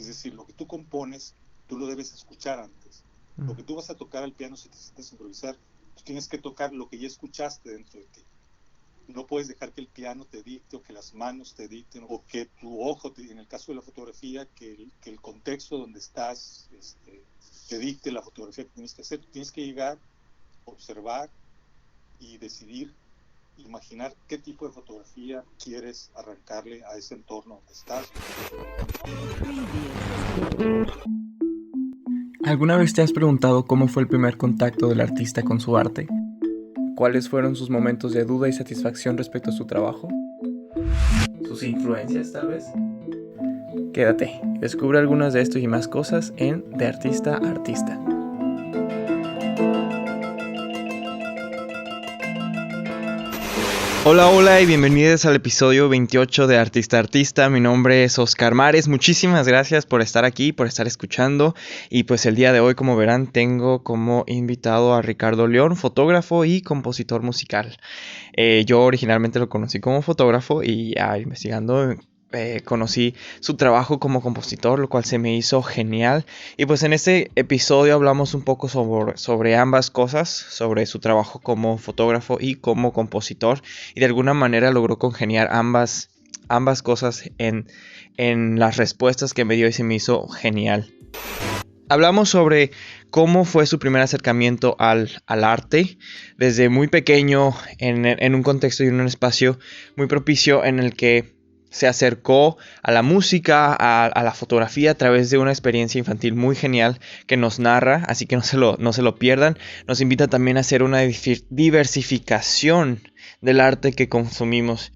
Es decir, lo que tú compones, tú lo debes escuchar antes. Lo que tú vas a tocar al piano, si te sientas a improvisar, tú tienes que tocar lo que ya escuchaste dentro de ti. No puedes dejar que el piano te dicte, o que las manos te dicten, o que tu ojo, en el caso de la fotografía, que el contexto donde estás te dicte la fotografía que tienes que hacer. Tú tienes que llegar, observar y decidir, imaginar qué tipo de fotografía quieres arrancarle a ese entorno donde estás. ¿Alguna vez te has preguntado cómo fue el primer contacto del artista con su arte? ¿Cuáles fueron sus momentos de duda y satisfacción respecto a su trabajo? ¿Sus influencias, tal vez? Quédate, descubre algunas de esto y más cosas en De Artista a Artista. Hola y bienvenidos al episodio 28 de Artista a Artista. Mi nombre es Oscar Mares. Muchísimas gracias por estar aquí, por estar escuchando. Y pues el día de hoy, como verán, tengo como invitado a Ricardo León, fotógrafo y compositor musical. Yo originalmente lo conocí como fotógrafo y investigando conocí su trabajo como compositor, lo cual se me hizo genial. Y pues en este episodio hablamos un poco sobre ambas cosas, sobre su trabajo como fotógrafo y como compositor, y de alguna manera logró congeniar ambas cosas en las respuestas que me dio y se me hizo genial. Hablamos sobre cómo fue su primer acercamiento al arte desde muy pequeño, en un contexto y en un espacio muy propicio en el que se acercó a la música, a la fotografía a través de una experiencia infantil muy genial que nos narra, así que no se lo pierdan. Nos invita también a hacer una diversificación del arte que consumimos.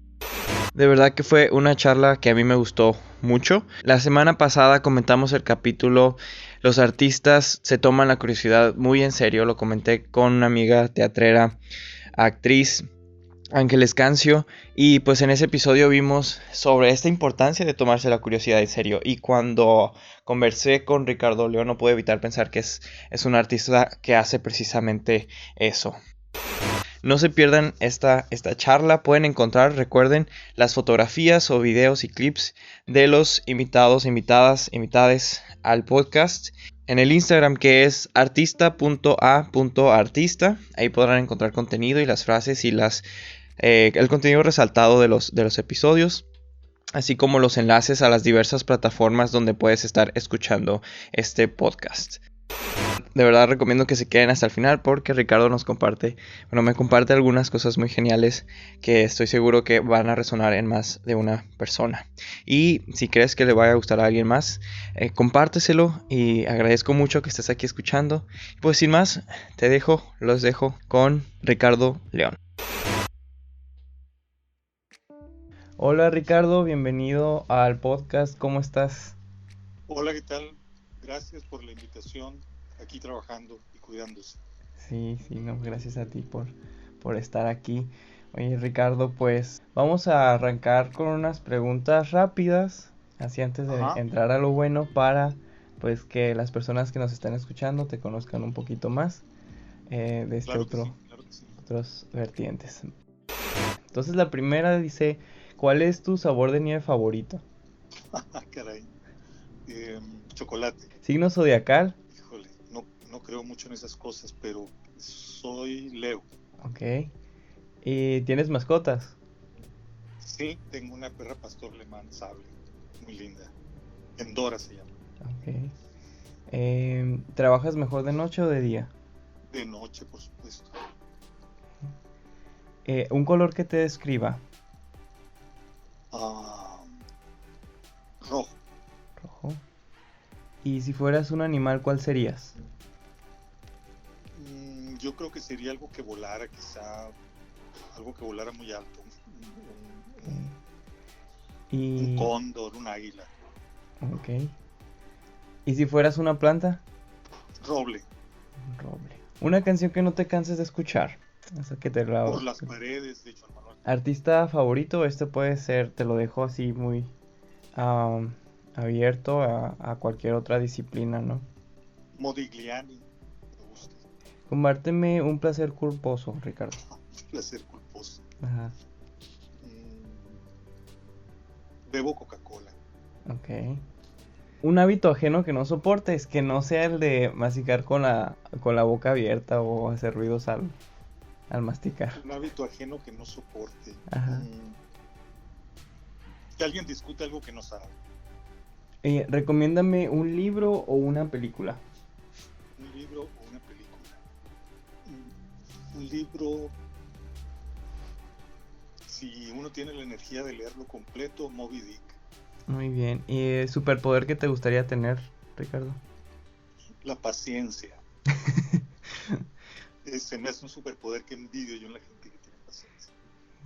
De verdad que fue una charla que a mí me gustó mucho. La semana pasada comentamos el capítulo Los artistas se toman la curiosidad muy en serio. Lo comenté con una amiga teatrera, actriz, Ángeles Cancio, y pues en ese episodio vimos sobre esta importancia de tomarse la curiosidad en serio. Y cuando conversé con Ricardo León no pude evitar pensar que es un artista que hace precisamente eso. No se pierdan esta charla. Pueden encontrar, recuerden, las fotografías o videos y clips de los invitados, invitades al podcast en el Instagram, que es artista.a.artista. Ahí podrán encontrar contenido y las frases y el contenido resaltado de los episodios, así como los enlaces a las diversas plataformas donde puedes estar escuchando este podcast. De verdad recomiendo que se queden hasta el final porque Ricardo me comparte algunas cosas muy geniales que estoy seguro que van a resonar en más de una persona. Y si crees que le vaya a gustar a alguien más, compárteselo, y agradezco mucho que estés aquí escuchando. Pues sin más, los dejo con Ricardo León. Hola Ricardo, bienvenido al podcast, ¿cómo estás? Hola, ¿qué tal? Gracias por la invitación, aquí trabajando y cuidándose. Sí, no, gracias a ti por estar aquí. Oye Ricardo, pues vamos a arrancar con unas preguntas rápidas, así antes de entrar a lo bueno, para pues que las personas que nos están escuchando te conozcan un poquito más de Claro que sí. otros vertientes. Entonces la primera dice, ¿cuál es tu sabor de nieve favorito? Caray. Chocolate. ¿Signo zodiacal? Híjole, no creo mucho en esas cosas, pero soy Leo. Ok. ¿Y tienes mascotas? Sí, tengo una perra pastor alemán sable, muy linda. Endora se llama. Ok. ¿Trabajas mejor de noche o de día? De noche, por supuesto. Un color que te describa. Rojo. Rojo. ¿Y si fueras un animal, cuál serías? Yo creo que sería algo que volara, quizá algo que volara muy alto. Un cóndor, un águila. Ok. ¿Y si fueras una planta? Roble. Roble. Una canción que no te canses de escuchar. Hasta que Por las paredes de Juan Manuel. ¿Artista favorito? Este puede ser, te lo dejo así muy abierto a cualquier otra disciplina, ¿no? Modigliani, me gusta. Compárteme un placer culposo, Ricardo. Un placer culposo. Ajá. Bebo Coca-Cola. Ok. Un hábito ajeno que no soportes, que no sea el de masticar con la boca abierta o hacer ruidos al masticar. Un hábito ajeno que no soporte. Ajá. Que alguien discute algo que no sabe. Recomiéndame un libro o una película. Un libro o una película. Un libro, si uno tiene la energía de leerlo completo, Moby Dick. Muy bien. ¿Y el superpoder que te gustaría tener, Ricardo? La paciencia. Se me hace un superpoder que envidio yo en la gente que tiene paciencia.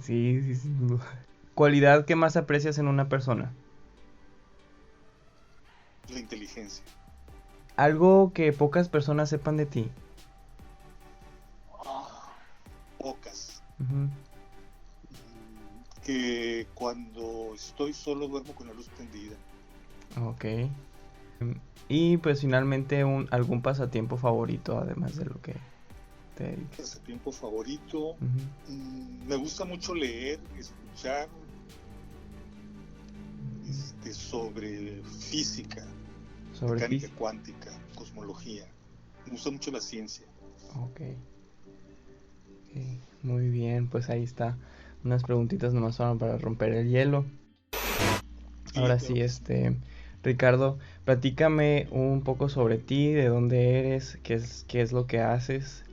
Sí, sí, sin duda. ¿Cualidad que más aprecias en una persona? La inteligencia. Algo que pocas personas sepan de ti. Pocas. Uh-huh. Que cuando estoy solo duermo con la luz prendida. Ok. Y pues finalmente algún pasatiempo favorito, además de lo que te dediques. Pasatiempo favorito. Uh-huh. Me gusta mucho leer, escuchar sobre física, mecánica cuántica, cosmología. Me gusta mucho la ciencia. Ok. Muy bien, pues ahí está. Unas preguntitas nomás son para romper el hielo. Sí, ahora sí, Ricardo, platícame un poco sobre ti, de dónde eres, qué es lo que haces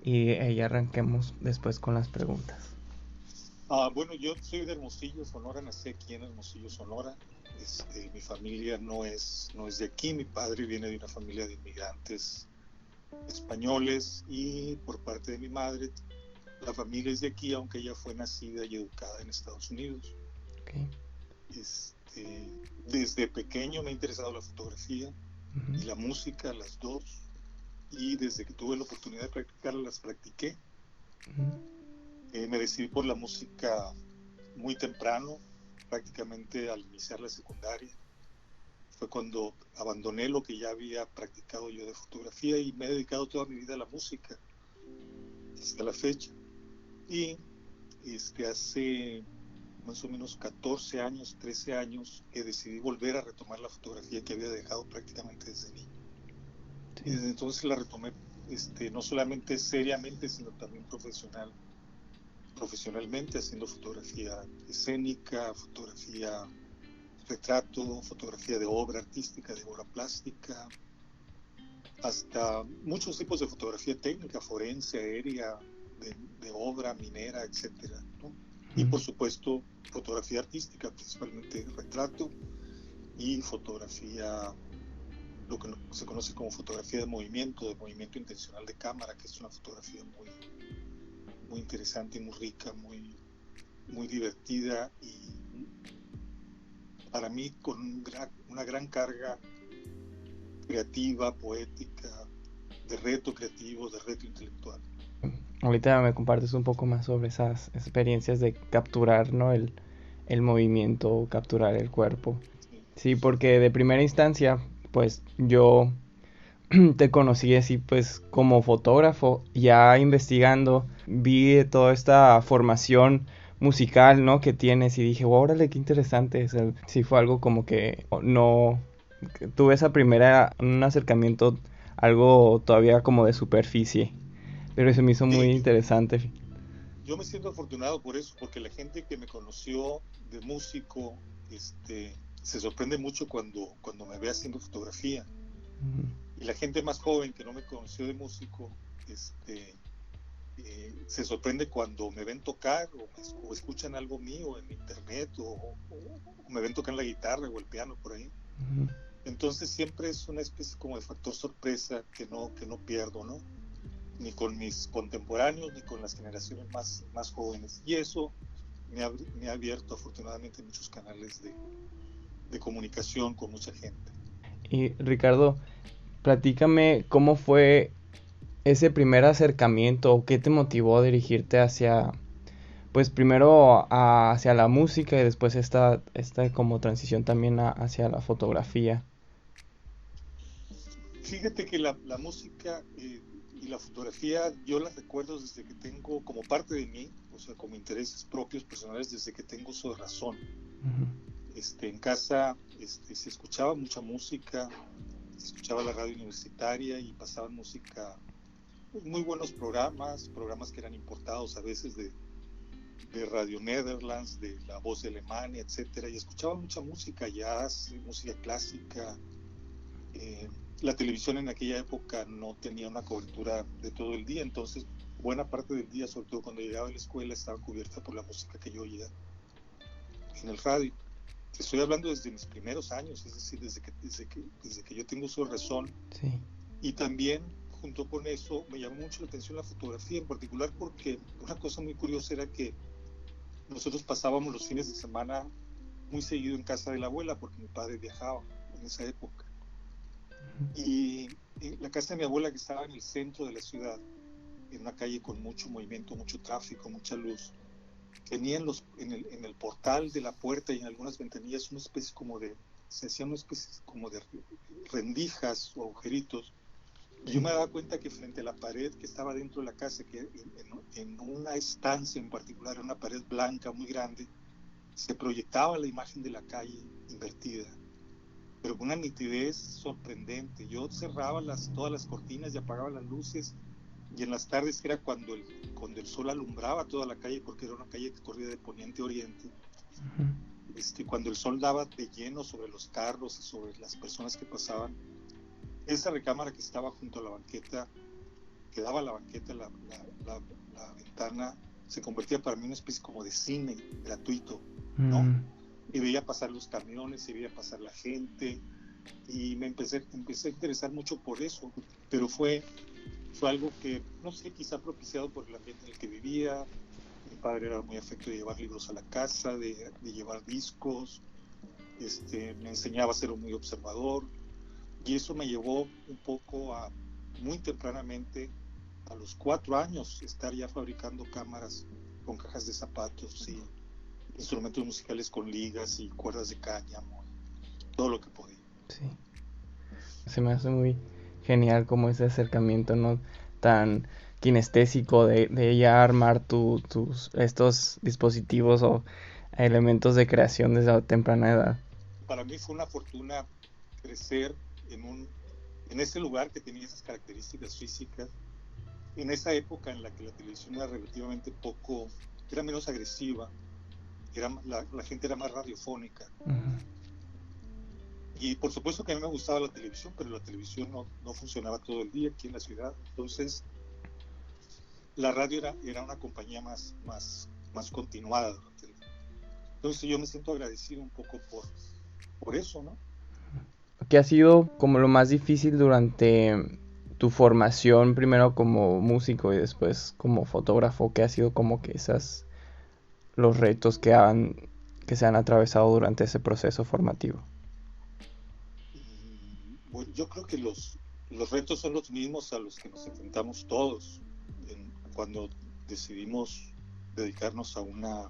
y ahí arranquemos después con las preguntas. Bueno, yo soy de Hermosillo, Sonora, nací aquí en Hermosillo, Sonora. Mi familia no es de aquí, mi padre viene de una familia de inmigrantes españoles y por parte de mi madre la familia es de aquí, aunque ella fue nacida y educada en Estados Unidos. Okay. Desde pequeño me ha interesado la fotografía y la música, las dos, y desde que tuve la oportunidad de practicarlas, las practiqué. Me decidí por la música muy temprano, prácticamente al iniciar la secundaria. Fue cuando abandoné lo que ya había practicado yo de fotografía y me he dedicado toda mi vida a la música hasta la fecha. Y hace más o menos 14 años, 13 años, que decidí volver a retomar la fotografía que había dejado prácticamente desde niño. Sí. Y desde entonces la retomé no solamente seriamente, sino también profesionalmente, haciendo fotografía escénica, fotografía retrato, fotografía de obra artística, de obra plástica, hasta muchos tipos de fotografía técnica, forense, aérea, de obra, minera, etcétera, ¿no? Y por supuesto fotografía artística, principalmente retrato y fotografía, lo que se conoce como fotografía de movimiento intencional de cámara, que es una fotografía muy, muy interesante y muy rica, muy, muy divertida y para mí con una gran carga creativa, poética, de reto creativo, de reto intelectual. Ahorita me compartes un poco más sobre esas experiencias de capturar, ¿no? el movimiento, capturar el cuerpo. Sí, porque de primera instancia, pues yo te conocí así pues como fotógrafo, ya investigando, vi toda esta formación musical, ¿no? Que tienes y dije, wow, órale, qué interesante. Sí fue algo como que no tuve un acercamiento algo todavía como de superficie, pero eso me hizo muy interesante. Yo me siento afortunado por eso, porque la gente que me conoció de músico, se sorprende mucho cuando me ve haciendo fotografía. Y la gente más joven que no me conoció de músico, se sorprende cuando me ven tocar o escuchan algo mío en internet o me ven tocar la guitarra o el piano por ahí. Entonces siempre es una especie como de factor sorpresa que no pierdo, ¿no? Ni con mis contemporáneos ni con las generaciones más jóvenes. Y eso me ha abierto afortunadamente muchos canales de comunicación con mucha gente. Y Ricardo, platícame cómo fue ese primer acercamiento o qué te motivó a dirigirte hacia, pues primero hacia la música y después esta como transición también hacia la fotografía. Fíjate que la música y la fotografía yo las recuerdo desde que tengo como parte de mí, o sea, como intereses propios personales desde que tengo uso de razón. En casa se escuchaba mucha música, se escuchaba la radio universitaria y pasaban música, pues, muy buenos programas que eran importados a veces de Radio Netherlands, de La Voz de Alemania, etcétera, y escuchaba mucha música, jazz, música clásica. La televisión en aquella época no tenía una cobertura de todo el día, entonces buena parte del día, sobre todo cuando llegaba a la escuela, estaba cubierta por la música que yo oía en el radio. Te estoy hablando desde mis primeros años, es decir, desde que yo tengo uso de razón. Sí. Y también, junto con eso, me llamó mucho la atención la fotografía, en particular porque una cosa muy curiosa era que nosotros pasábamos los fines de semana muy seguido en casa de la abuela, porque mi padre viajaba en esa época. Y la casa de mi abuela, que estaba en el centro de la ciudad, en una calle con mucho movimiento, mucho tráfico, mucha luz, tenía en el portal de la puerta y en algunas ventanillas una especie como de, se hacían una especie como de rendijas o agujeritos. Y yo me daba cuenta que frente a la pared que estaba dentro de la casa, que en una estancia en particular, una pared blanca muy grande, se proyectaba la imagen de la calle invertida, pero con una nitidez sorprendente. Yo cerraba todas las cortinas y apagaba las luces, y en las tardes, que era cuando el sol alumbraba toda la calle, porque era una calle que corría de poniente a oriente, cuando el sol daba de lleno sobre los carros y sobre las personas que pasaban, esa recámara que estaba junto a la banqueta, que daba a la banqueta, la ventana, se convertía para mí en una especie como de cine gratuito, ¿no? Y veía pasar los camiones, y veía pasar la gente, y me empecé a interesar mucho por eso, pero fue algo que, no sé, quizá propiciado por el ambiente en el que vivía. Mi padre era muy afecto de llevar libros a la casa, de llevar discos, me enseñaba a ser muy observador, y eso me llevó un poco a, muy tempranamente, a los 4 años, estar ya fabricando cámaras con cajas de zapatos y instrumentos musicales con ligas y cuerdas de cáñamo, todo lo que podía. Sí. Se me hace muy genial como ese acercamiento, ¿no? Tan kinestésico de ya armar estos dispositivos o elementos de creación desde la temprana edad. Para mí fue una fortuna crecer en ese lugar que tenía esas características físicas, en esa época en la que la televisión era relativamente era menos agresiva, la gente era más radiofónica. Y por supuesto que a mí me gustaba la televisión, pero la televisión no funcionaba todo el día aquí en la ciudad. Entonces, la radio era una compañía más continuada. Entonces yo me siento agradecido un poco por eso, ¿no? ¿Qué ha sido como lo más difícil durante tu formación, primero como músico y después como fotógrafo? ¿Qué ha sido como que los retos que se han atravesado durante ese proceso formativo? Bueno, yo creo que los retos son los mismos a los que nos enfrentamos todos cuando decidimos dedicarnos a una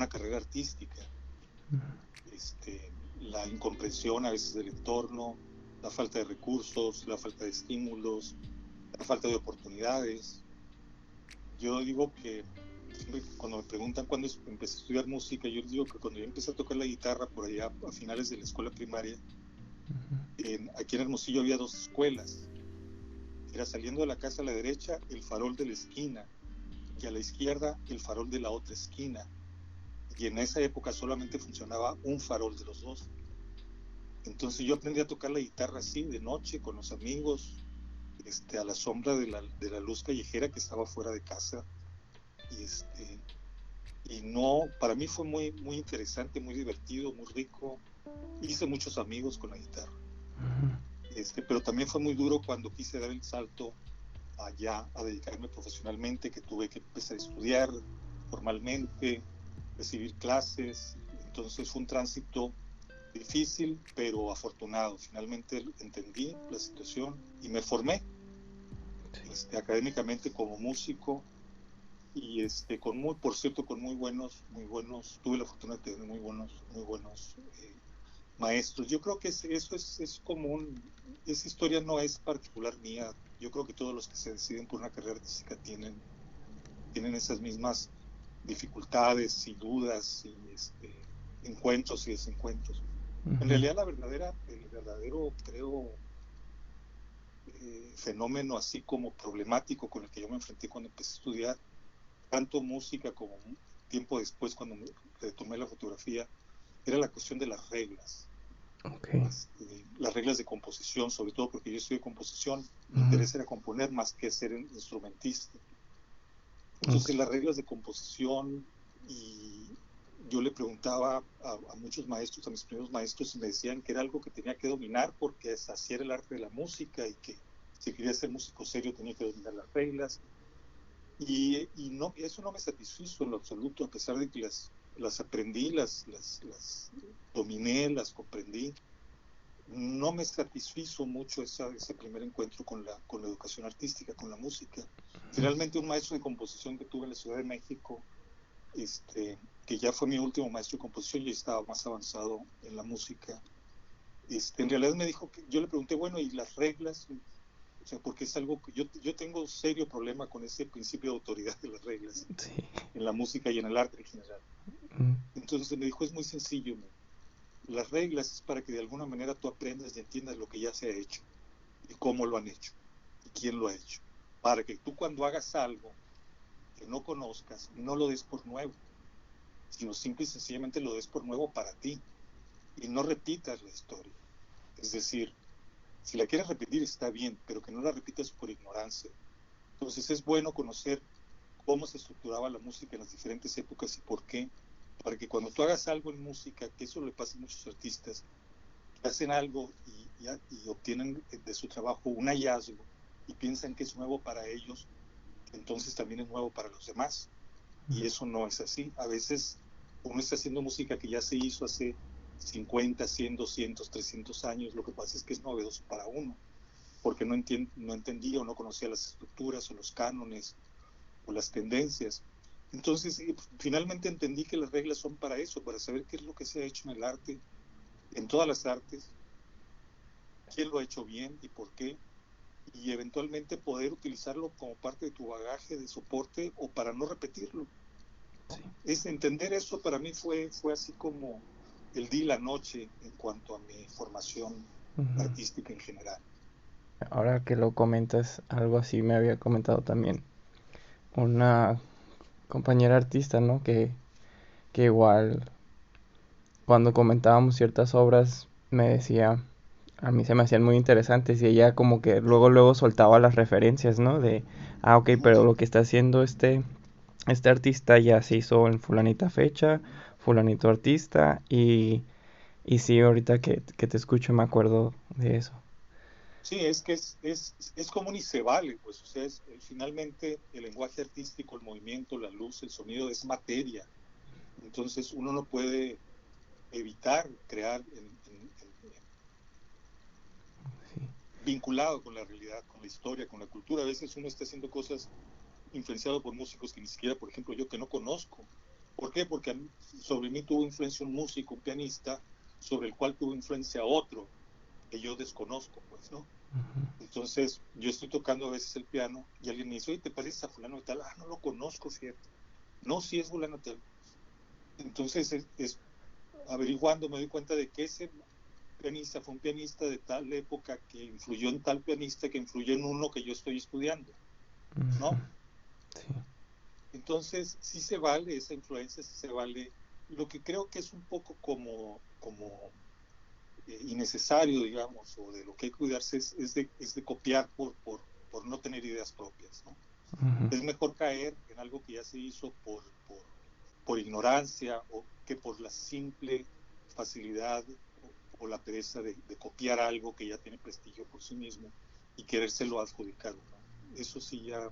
carrera artística. La incomprensión a veces del entorno, la falta de recursos, la falta de estímulos, la falta de oportunidades. Yo digo que siempre cuando me preguntan cuándo empecé a estudiar música, yo les digo que cuando yo empecé a tocar la guitarra por allá a finales de la escuela primaria, aquí en Hermosillo había 2 escuelas. Era saliendo de la casa a la derecha el farol de la esquina y a la izquierda el farol de la otra esquina. Y en esa época solamente funcionaba un farol de los 2. Entonces yo aprendí a tocar la guitarra así, de noche, con los amigos, a la sombra de la luz callejera que estaba fuera de casa. Y no, para mí fue muy, muy interesante, muy divertido, muy rico. Hice muchos amigos con la guitarra. Pero también fue muy duro cuando quise dar el salto allá a dedicarme profesionalmente, que tuve que empezar a estudiar formalmente, recibir clases. Entonces fue un tránsito difícil, pero afortunado. Finalmente entendí la situación y me formé académicamente como músico y por cierto, con muy buenos, tuve la fortuna de tener muy buenos maestros. Yo creo que eso es común. Esa historia no es particular mía. Yo creo que todos los que se deciden por una carrera artística tienen esas mismas dificultades y dudas y encuentros y desencuentros. En Ujú. realidad el verdadero, creo, fenómeno así como problemático con el que yo me enfrenté cuando empecé a estudiar tanto música como tiempo después cuando me retomé la fotografía, era la cuestión de las reglas. Ok. Las reglas de composición, sobre todo porque yo estudié composición, mi Ujú. interés era componer más que ser instrumentista. Ok. Entonces las reglas de composición, y yo le preguntaba a muchos maestros, a mis primeros maestros, y me decían que era algo que tenía que dominar porque así era el arte de la música y que si quería ser músico serio tenía que dominar las reglas. Y no, eso no me satisfizo en lo absoluto, a pesar de que las aprendí, las dominé, las comprendí. No me satisfizo mucho ese primer encuentro con la educación artística, con la música. Finalmente, un maestro de composición que tuve en la Ciudad de México, que ya fue mi último maestro de composición, y estaba más avanzado en la música, en realidad me dijo que yo le pregunté, bueno, ¿y las reglas? O sea, porque es algo que yo tengo un serio problema con ese principio de autoridad de las reglas Sí. en la música y en el arte en general. Mm. Entonces me dijo, es muy sencillo, las reglas es para que de alguna manera tú aprendas y entiendas lo que ya se ha hecho y cómo lo han hecho y quién lo ha hecho. Para que tú cuando hagas algo que no conozcas, no lo des por nuevo, sino simple y sencillamente lo des por nuevo para ti y no repitas la historia. Es decir, si la quieres repetir está bien, pero que no la repitas por ignorancia. Entonces es bueno conocer cómo se estructuraba la música en las diferentes épocas y por qué, para que cuando tú hagas algo en música, que eso le pasa a muchos artistas, que hacen algo y obtienen de su trabajo un hallazgo y piensan que es nuevo para ellos, entonces también es nuevo para los demás. Y eso no es así. A veces uno está haciendo música que ya se hizo hace 50, 100, 200, 300 años, lo que pasa es que es novedoso para uno, porque no entendía o no conocía las estructuras o los cánones o las tendencias. Entonces, finalmente entendí que las reglas son para eso, para saber qué es lo que se ha hecho en el arte, en todas las artes, quién lo ha hecho bien y por qué, y eventualmente poder utilizarlo como parte de tu bagaje de soporte o para no repetirlo, Sí. ¿no? Es entender eso para mí fue así como el día y la noche en cuanto a mi formación Ujú. artística en general. Ahora que lo comentas, algo así me había comentado también una compañera artista, ¿no? Que igual cuando comentábamos ciertas obras me decía, a mí se me hacían muy interesantes y ella como que luego soltaba las referencias, ¿no? De, ok, Uh-huh. pero lo que está haciendo este artista ya se hizo en fulanita fecha, fulanito artista y sí, ahorita que te escucho me acuerdo de eso. Sí, es que es común y se vale, pues, o sea, finalmente el lenguaje artístico, el movimiento, la luz, el sonido es materia. Entonces uno no puede evitar crear Sí. vinculado con la realidad, con la historia, con la cultura. A veces uno está haciendo cosas influenciado por músicos que ni siquiera, por ejemplo, yo que no conozco. ¿Por qué? Porque sobre mí tuvo influencia un músico, un pianista, sobre el cual tuvo influencia otro que yo desconozco, pues, ¿no? Ujú. Entonces, yo estoy tocando a veces el piano y alguien me dice, oye, ¿te pareces a fulano de tal? Ah, no lo conozco, fíjate. No, sí es fulano de tal. Entonces, averiguando me doy cuenta de que ese pianista fue un pianista de tal época que influyó en tal pianista que influyó en uno que yo estoy estudiando, Ujú. ¿no? Sí. Entonces, sí se vale esa influencia, sí se vale. Lo que creo que es un poco como innecesario, digamos, o de lo que hay que cuidarse es de copiar por no tener ideas propias, ¿no? Ujú. Es mejor caer en algo que ya se hizo por ignorancia o que por la simple facilidad o la pereza de copiar algo que ya tiene prestigio por sí mismo y querérselo adjudicar, ¿no? Eso sí ya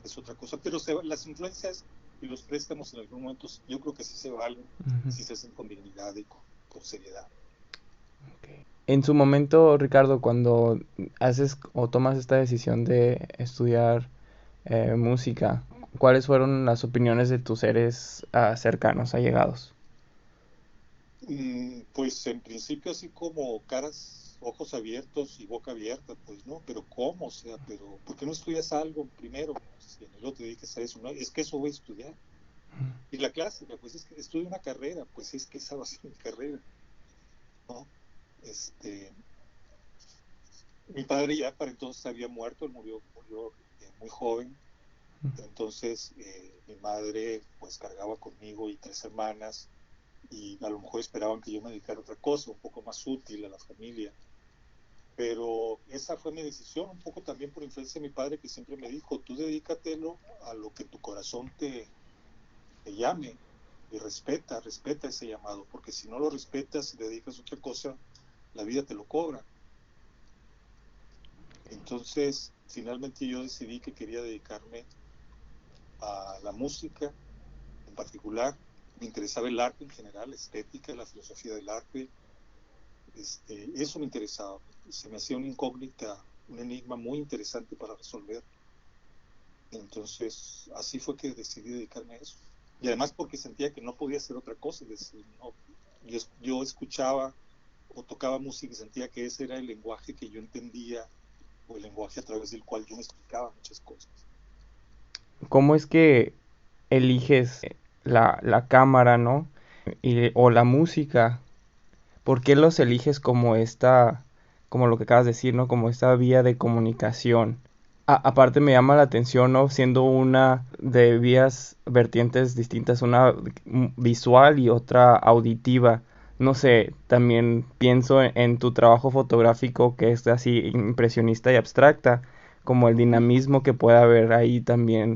es otra cosa. Pero las influencias y los préstamos en algún momento yo creo que sí se valen Ujú. si se hacen con dignidad y con seriedad. En su momento, Ricardo, cuando haces o tomas esta decisión de estudiar música, ¿cuáles fueron las opiniones de tus seres cercanos, allegados? Pues en principio así como caras, ojos abiertos y boca abierta, pues no, pero ¿cómo? O sea, pero ¿por qué no estudias algo primero? Si en el otro te dedicas a eso, ¿no? Es que eso voy a estudiar. Y la clásica, pues es que estudio una carrera, pues es que esa va a ser mi carrera, ¿no? Este, mi padre ya para entonces había muerto, él murió muy joven, entonces mi madre pues cargaba conmigo y 3 hermanas y a lo mejor esperaban que yo me dedicara a otra cosa, un poco más útil a la familia. Pero esa fue mi decisión, un poco también por influencia de mi padre que siempre me dijo, tú dedícatelo a lo que tu corazón te llame y respeta ese llamado, porque si no lo respetas y te dedicas a otra cosa, la vida te lo cobra. Entonces, finalmente yo decidí que quería dedicarme a la música en particular. Me interesaba el arte en general, la estética, la filosofía del arte. Eso me interesaba. Se me hacía una incógnita, un enigma muy interesante para resolver. Entonces, así fue que decidí dedicarme a eso. Y además porque sentía que no podía hacer otra cosa. Es decir, no, yo escuchaba o tocaba música y sentía que ese era el lenguaje que yo entendía o el lenguaje a través del cual yo me explicaba muchas cosas. ¿Cómo es que eliges la cámara, ¿no? O la música. ¿Por qué los eliges como como lo que acabas de decir, ¿no? Como esta vía de comunicación? Aparte me llama la atención, ¿no? Siendo una de vías vertientes distintas, una visual y otra auditiva. No sé, también pienso en tu trabajo fotográfico que es así impresionista y abstracta, como el Uh-huh. dinamismo que puede haber ahí también.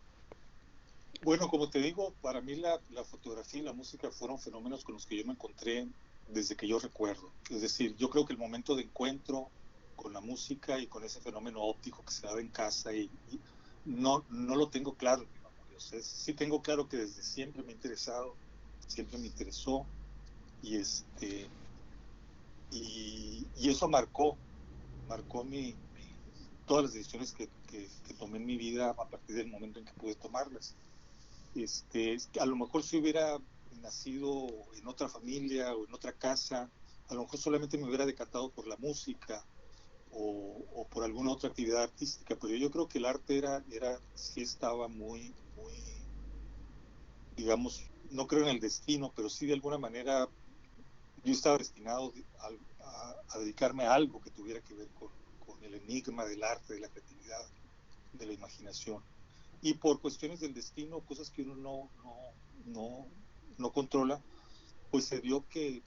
Bueno, como te digo, para mí la fotografía y la música fueron fenómenos con los que yo me encontré desde que yo recuerdo. Es decir, yo creo que el momento de encuentro con la música y con ese fenómeno óptico que se daba en casa y no lo tengo claro en mi memoria. O sea, sí tengo claro que desde siempre me ha interesado, siempre me interesó y y eso marcó todas las decisiones que tomé en mi vida a partir del momento en que pude tomarlas. A lo mejor si hubiera nacido en otra familia o en otra casa, a lo mejor solamente me hubiera decantado por la música o por alguna otra actividad artística, pero yo creo que el arte sí estaba muy, digamos, no creo en el destino, pero sí de alguna manera yo estaba destinado a dedicarme a algo que tuviera que ver con el enigma del arte, de la creatividad, de la imaginación. Y por cuestiones del destino, cosas que uno no, no controla, pues se dio que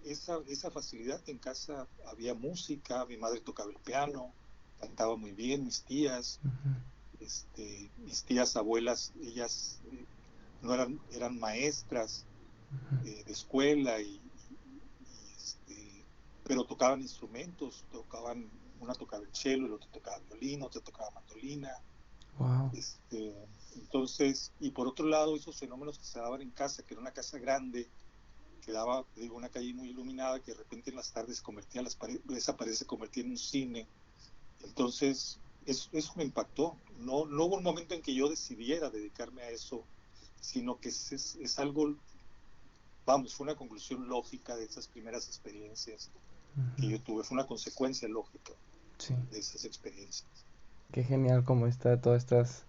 esa facilidad en casa había música, mi madre tocaba el piano, cantaba muy bien, mis tías abuelas, ellas no eran maestras de escuela pero tocaban instrumentos, una tocaba el cello, el otro tocaba violín, otra tocaba mandolina. Wow. Este, entonces, y por otro lado, esos fenómenos que se daban en casa, que era una casa grande, que daba, digo, una calle muy iluminada, que de repente en las tardes esa pared se convertía en un cine. Entonces, eso me impactó. No hubo un momento en que yo decidiera dedicarme a eso, sino que es algo, vamos, fue una conclusión lógica de esas primeras experiencias que yo tuve, fue una consecuencia lógica Sí. de esas experiencias. Qué genial como está todas estas,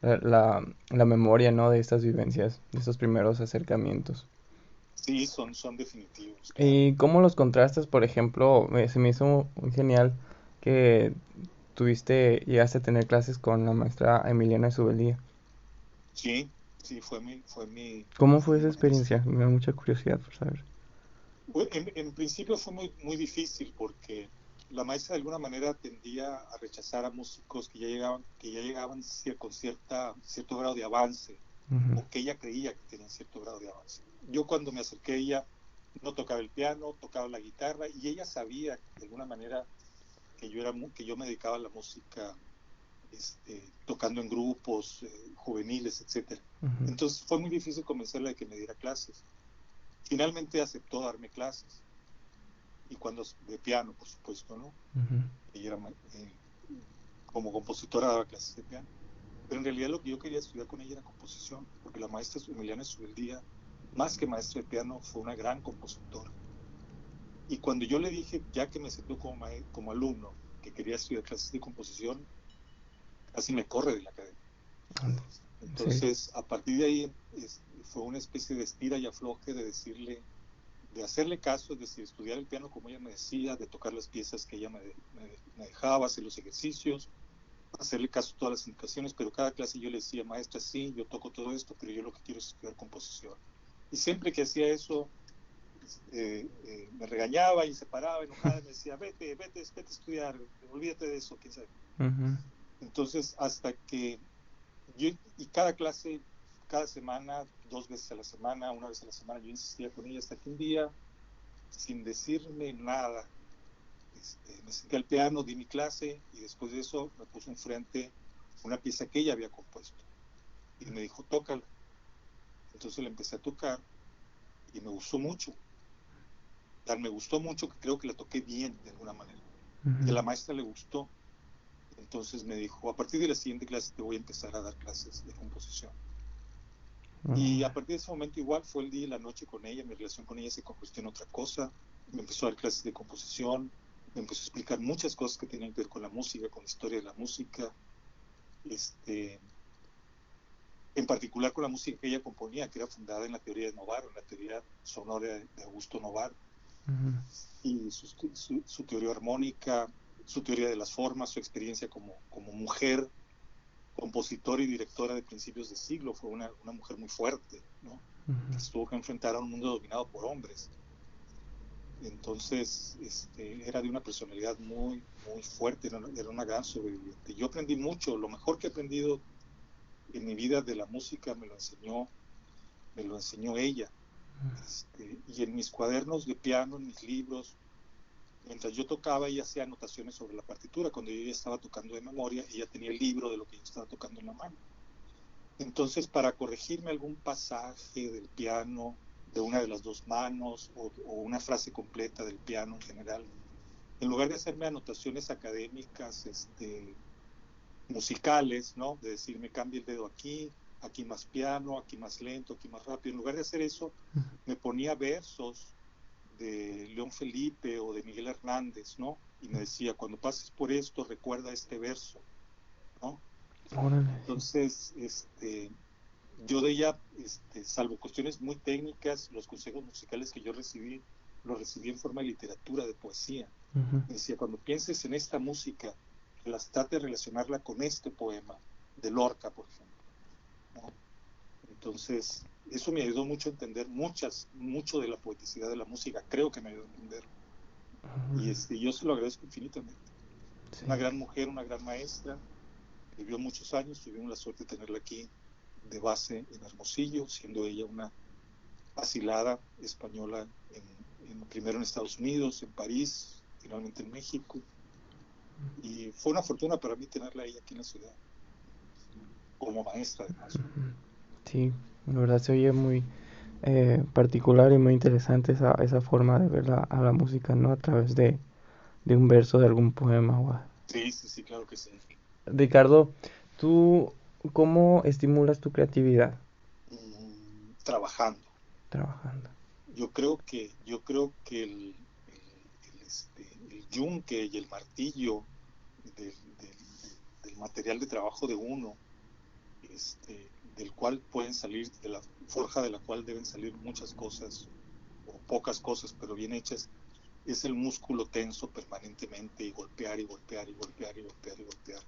la memoria, ¿no? De estas vivencias, de estos primeros acercamientos. Sí, son definitivos, claro. ¿Y cómo los contrastas, por ejemplo? Se me hizo muy genial que llegaste a tener clases con la maestra Emiliana Subeldía. Sí, sí, ¿Cómo fue fue mi esa maestra. experiencia? Me da mucha curiosidad por saber. En principio fue muy difícil porque la maestra de alguna manera tendía a rechazar a músicos que ya llegaban con cierto grado de avance Ujú. o que ella creía que tenían cierto grado de avance. Yo cuando me acerqué a ella no tocaba el piano, tocaba la guitarra y ella sabía de alguna manera que yo me dedicaba a la música tocando en grupos juveniles, etcétera. Ujú. Entonces fue muy difícil convencerla de que me diera clases. Finalmente aceptó darme clases y cuando de piano, por supuesto, ¿no? Ujú. Ella era como compositora daba clases de piano. Pero en realidad lo que yo quería estudiar con ella era composición, porque la maestra Emiliana Subeldía, más que maestra de piano, fue una gran compositora. Y cuando yo le dije, ya que me aceptó como alumno, que quería estudiar clases de composición, casi me corre de la academia. Ande, ¿en serio? Entonces, a partir de ahí fue una especie de estira y afloje de decirle, de hacerle caso, es decir, estudiar el piano como ella me decía, de tocar las piezas que ella me dejaba, hacer los ejercicios, hacerle caso a todas las indicaciones, pero cada clase yo le decía, maestra, sí, yo toco todo esto, pero yo lo que quiero es estudiar composición. Y siempre que hacía eso, me regañaba y se paraba enojada y me decía, vete a estudiar, olvídate de eso, quién sabe. Entonces, hasta que yo, y cada clase, cada semana, 2 veces a la semana, 1 vez a la semana, yo insistía con ella hasta que un día, sin decirme nada, me senté al piano, di mi clase y después de eso me puso enfrente una pieza que ella había compuesto y me dijo, tócala. Entonces la empecé a tocar y me gustó mucho. Me gustó mucho, que creo que la toqué bien de alguna manera. Y a la maestra le gustó. Entonces me dijo, a partir de la siguiente clase te voy a empezar a dar clases de composición. Y a partir de ese momento igual fue el día y la noche con ella, mi relación con ella se convirtió en otra cosa. Me empezó a dar clases de composición, me empezó a explicar muchas cosas que tenían que ver con la música, con la historia de la música, en particular con la música que ella componía, que era fundada en la teoría de Novaro, en la teoría sonora de Augusto Novaro, y su teoría armónica, su teoría de las formas, su experiencia como mujer, compositora y directora de principios de siglo. Fue una mujer muy fuerte, ¿no? Que se tuvo que enfrentar a un mundo dominado por hombres. Entonces, era de una personalidad muy, muy fuerte, era una gran sobreviviente. Yo aprendí mucho, lo mejor que he aprendido en mi vida de la música me lo enseñó ella. Y en mis cuadernos de piano, en mis libros, mientras yo tocaba, ella hacía anotaciones sobre la partitura. Cuando yo ya estaba tocando de memoria, ella tenía el libro de lo que yo estaba tocando en la mano. Entonces, para corregirme algún pasaje del piano, de una de las dos manos, o una frase completa del piano en general, en lugar de hacerme anotaciones académicas, musicales, ¿no? De decirme, cambie el dedo aquí más piano, aquí más lento, aquí más rápido. En lugar de hacer eso, me ponía versos de León Felipe o de Miguel Hernández, ¿no? Y me decía, cuando pases por esto, recuerda este verso, ¿no? Entonces, yo de ella, salvo cuestiones muy técnicas, los consejos musicales que yo recibí, los recibí en forma de literatura, de poesía. Me decía, cuando pienses en esta música, trate de relacionarla con este poema de Lorca, por ejemplo, ¿no? Entonces, eso me ayudó mucho a entender mucho de la poeticidad de la música, creo que me ayudó a entender. Y yo se lo agradezco infinitamente. Sí. Una gran mujer, una gran maestra, vivió muchos años, tuvimos la suerte de tenerla aquí de base en Hermosillo, siendo ella una asilada española, primero en Estados Unidos, en París, finalmente en México. Y fue una fortuna para mí tenerla ella aquí en la ciudad, como maestra además. Sí, la verdad se oye muy particular y muy interesante esa forma de ver a la música, ¿no? A través de un verso de algún poema. Wow. Sí, claro que sí. Ricardo, ¿tú cómo estimulas tu creatividad? Trabajando. Yo creo que el yunque y el martillo del material de trabajo de uno, del cual pueden salir, de la forja de la cual deben salir muchas cosas, o pocas cosas, pero bien hechas, es el músculo tenso permanentemente, y golpear y golpear y golpear y golpear y golpear.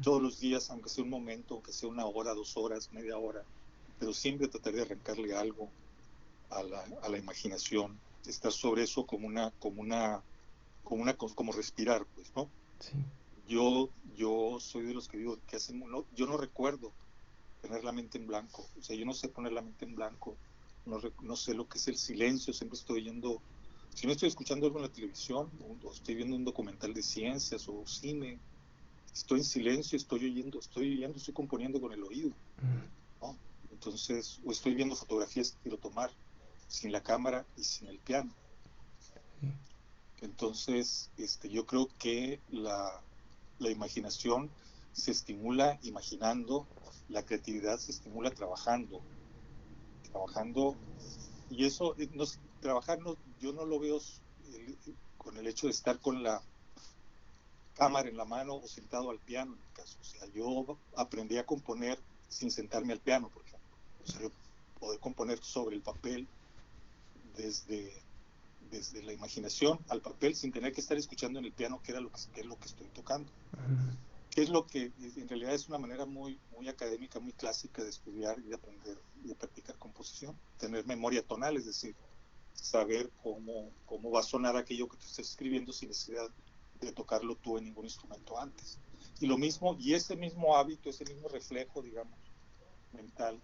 Todos los días, aunque sea un momento, aunque sea 1 hora, 2 horas, media hora, pero siempre tratar de arrancarle algo a la imaginación, estar sobre eso como respirar, pues, ¿no? Sí. Yo soy de los que digo que yo no recuerdo tener la mente en blanco, o sea, yo no sé poner la mente en blanco, no sé lo que es el silencio, siempre estoy oyendo, si no estoy escuchando algo en la televisión, o estoy viendo un documental de ciencias o cine, estoy en silencio, estoy componiendo con el oído, ¿no? Entonces, o estoy viendo fotografías que quiero tomar, sin la cámara y sin el piano. Entonces, yo creo que la imaginación se estimula imaginando, la creatividad se estimula trabajando, y eso, yo no lo veo con el hecho de estar con la cámara en la mano o sentado al piano, en mi caso. O sea, yo aprendí a componer sin sentarme al piano, por ejemplo. O sea, yo poder componer sobre el papel desde, desde la imaginación al papel sin tener que estar escuchando en el piano qué es lo que estoy tocando. Que es lo que en realidad es una manera muy académica, muy clásica de estudiar y de aprender y de practicar composición. Tener memoria tonal, es decir, saber cómo va a sonar aquello que tú estás escribiendo sin necesidad de tocarlo tú en ningún instrumento antes. Y lo mismo, y ese mismo hábito, ese mismo reflejo, digamos, mental,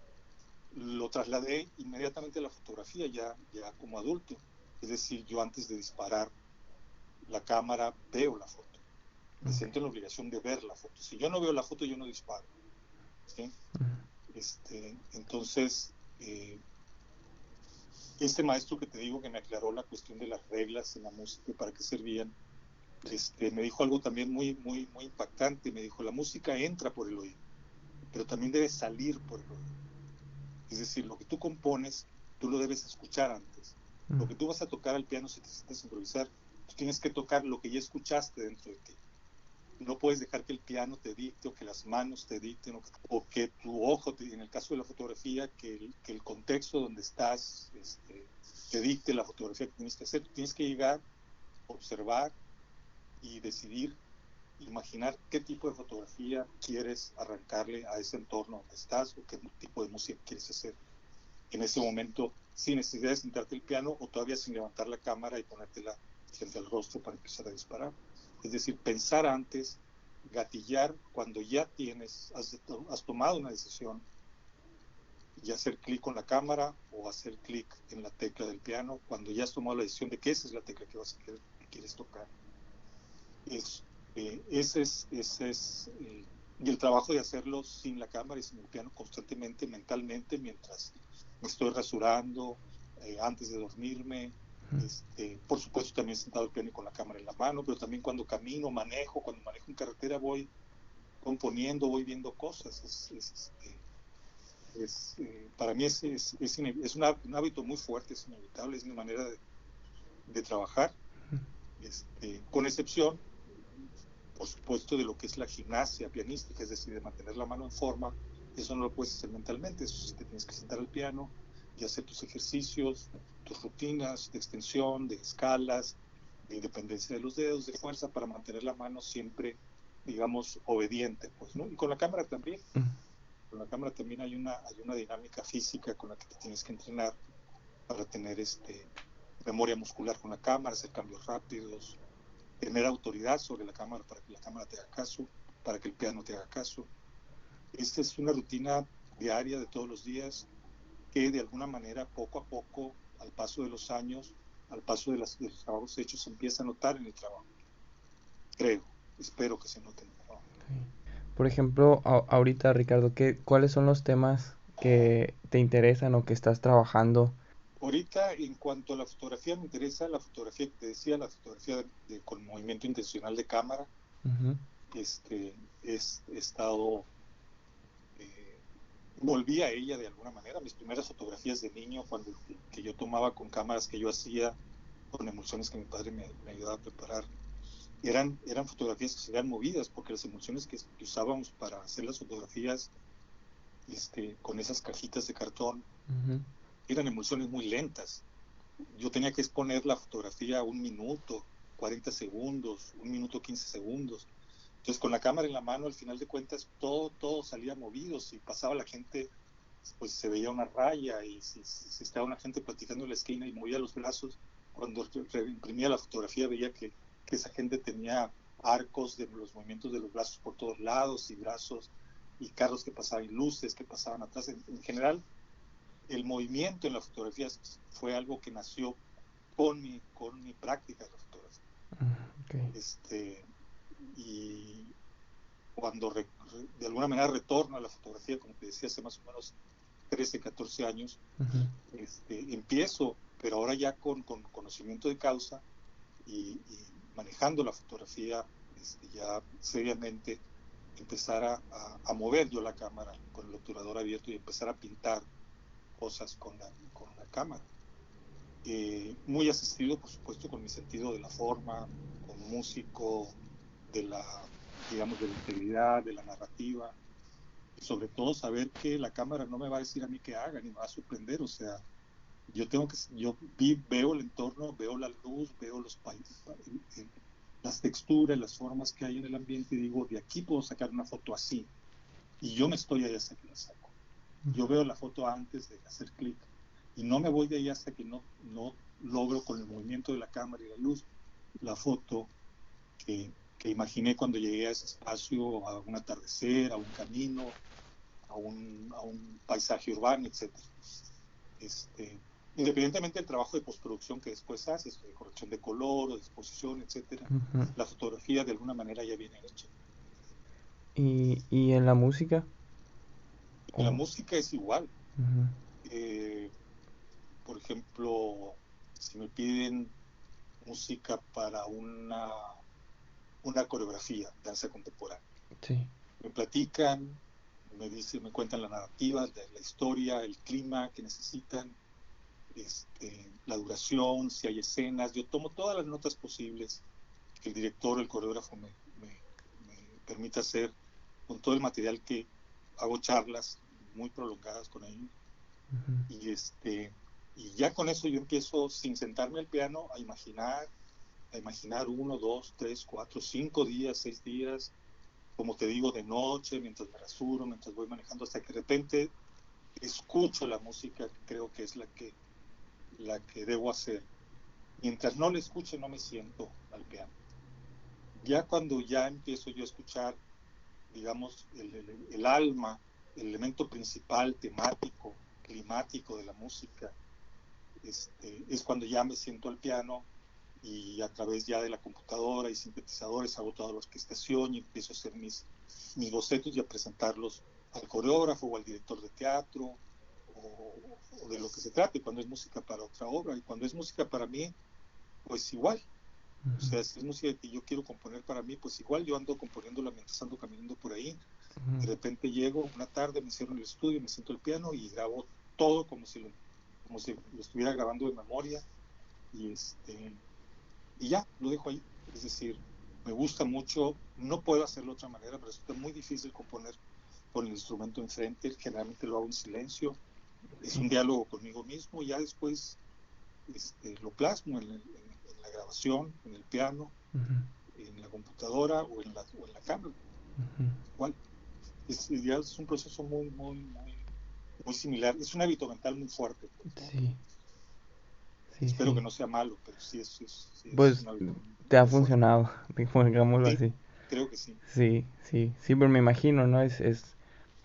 lo trasladé inmediatamente a la fotografía ya como adulto. Es decir, yo antes de disparar la cámara veo la foto. Me siento en la obligación de ver la foto. Si yo no veo la foto, yo no disparo. ¿Sí? Entonces, este maestro que te digo que me aclaró la cuestión de las reglas en la música y para qué servían, me dijo algo también muy impactante. Me dijo, la música entra por el oído, pero también debe salir por el oído. Es decir, lo que tú compones, tú lo debes escuchar antes. Lo que tú vas a tocar al piano, si te sientas a improvisar, tú tienes que tocar lo que ya escuchaste dentro de ti. No puedes dejar que el piano te dicte o que las manos te dicten o que tu ojo, en el caso de la fotografía, que el contexto donde estás te dicte la fotografía que tienes que hacer. Tú tienes que llegar, observar y decidir, imaginar qué tipo de fotografía quieres arrancarle a ese entorno donde estás o qué tipo de música quieres hacer en ese momento sin necesidad de sentarte el piano o todavía sin levantar la cámara y ponértela frente al rostro para empezar a disparar. Es decir, pensar antes, gatillar cuando ya has tomado una decisión y hacer clic con la cámara o hacer clic en la tecla del piano cuando ya has tomado la decisión de que esa es la tecla que quieres tocar. Ese es y el trabajo de hacerlo sin la cámara y sin el piano constantemente, mentalmente, mientras me estoy rasurando, antes de dormirme, por supuesto también sentado al piano y con la cámara en la mano, pero también cuando camino, cuando manejo en carretera voy componiendo, voy viendo cosas. Para mí es un hábito muy fuerte, es inevitable, es mi manera de trabajar, con excepción, por supuesto, de lo que es la gimnasia pianística, es decir, de mantener la mano en forma. Eso no lo puedes hacer mentalmente, eso sí te tienes que sentar al piano y hacer tus ejercicios, tus rutinas de extensión, de escalas, de independencia de los dedos, de fuerza, para mantener la mano siempre, digamos, obediente, pues, ¿no? Y con la cámara también. Con la cámara también hay una dinámica física con la que te tienes que entrenar para tener memoria muscular con la cámara, hacer cambios rápidos, tener autoridad sobre la cámara para que la cámara te haga caso, para que el piano te haga caso. Esta es una rutina diaria de todos los días que de alguna manera, poco a poco, al paso de los años, al paso de los trabajos hechos, se empieza a notar en el trabajo. Creo, espero que se note en el trabajo. Por ejemplo, ahorita, Ricardo, ¿cuáles son los temas que te interesan o que estás trabajando? Ahorita, en cuanto a la fotografía, me interesa la fotografía que te decía, la fotografía con movimiento intencional de cámara. He estado, volví a ella de alguna manera. Mis primeras fotografías de niño, que yo tomaba con cámaras que yo hacía, con emulsiones que mi padre me ayudaba a preparar, eran fotografías que se veían movidas, porque las emulsiones que usábamos para hacer las fotografías con esas cajitas de cartón, eran emulsiones muy lentas. Yo tenía que exponer la fotografía 1 minuto, 40 segundos, 1 minuto 15 segundos. Entonces, con la cámara en la mano, al final de cuentas, todo salía movido. Si pasaba la gente, pues se veía una raya, y si estaba una gente platicando en la esquina y movía los brazos, cuando imprimía la fotografía veía que esa gente tenía arcos de los movimientos de los brazos por todos lados, y brazos, y carros que pasaban, y luces que pasaban atrás. En general, el movimiento en las fotografías fue algo que nació con mi práctica de la fotografía. Y cuando de alguna manera retorno a la fotografía, como te decía, hace más o menos 13, 14 años, empiezo, pero ahora ya con conocimiento de causa y manejando la fotografía ya seriamente, empezar a mover yo la cámara con el obturador abierto y empezar a pintar cosas con la cámara. Muy asistido, por supuesto, con mi sentido de la forma, como músico, de la integridad, de la narrativa. Y sobre todo saber que la cámara no me va a decir a mí qué haga, ni me va a sorprender. O sea, veo el entorno, veo la luz, veo los países, las texturas, las formas que hay en el ambiente y digo, de aquí puedo sacar una foto así. Y yo me estoy ahí hasta que la saco. Yo veo la foto antes de hacer clic y no me voy de ahí hasta que no logro con el movimiento de la cámara y la luz la foto que imaginé cuando llegué a ese espacio, a un atardecer, a un camino, a un paisaje urbano, etcétera. Independientemente del trabajo de postproducción que después haces, de corrección de color o de exposición, etcétera, la fotografía de alguna manera ya viene hecha. ¿Y en la música? En la música es igual. Por ejemplo, si me piden música para una coreografía, danza contemporánea, Sí. me platican, me cuentan la narrativa, la historia, el clima que necesitan, la duración, si hay escenas. Yo tomo todas las notas posibles que el director, el coreógrafo me permita hacer con todo el material que hago charlas muy prolongadas con ellos. Y ya con eso yo empiezo, sin sentarme al piano, a imaginar 1, 2, 3, 4, 5 días, 6 días, como te digo, de noche, mientras me rasuro, mientras voy manejando, hasta que de repente escucho la música que creo que es la que debo hacer. Mientras no la escuche, no me siento al piano. Ya cuando ya empiezo yo a escuchar, digamos, el alma, el elemento principal, temático, climático de la música, es cuando ya me siento al piano y a través ya de la computadora y sintetizadores hago toda la orquestación y empiezo a hacer mis bocetos y a presentarlos al coreógrafo o al director de teatro o de lo que se trate, cuando es música para otra obra. Y cuando es música para mí, pues igual. O sea, si es música que yo quiero componer para mí, pues igual yo ando componiéndola mientras ando caminando por ahí. De repente llego una tarde, me cierro en el estudio, me siento al piano y grabo todo como si lo estuviera grabando de memoria. Y ya, lo dejo ahí. Es decir, me gusta mucho, no puedo hacerlo de otra manera, pero resulta muy difícil componer con el instrumento enfrente, generalmente lo hago en silencio, es un diálogo conmigo mismo, y ya después lo plasmo en la grabación, en el piano, en la computadora o en la cámara. Igual, es un proceso muy, muy, muy, muy similar, es un hábito mental muy fuerte. Pues, ¿no? Sí. Espero que no sea malo, pero sí es Pues un hábito te ha muy fuerte. funcionado, digámoslo Sí, así. creo que sí. Sí, pero me imagino, ¿no? Es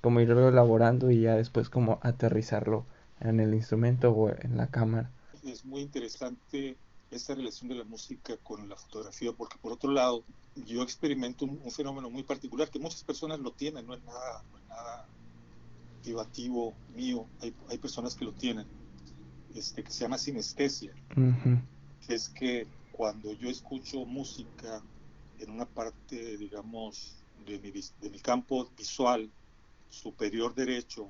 como irlo elaborando y ya después como aterrizarlo en el instrumento o en la cámara. Es muy interesante esta relación de la música con la fotografía, porque por otro lado, yo experimento un fenómeno muy particular que muchas personas lo tienen, no es nada privativo mío, hay personas que lo tienen, que se llama sinestesia, que es que cuando yo escucho música en una parte, digamos, de mi campo visual superior derecho,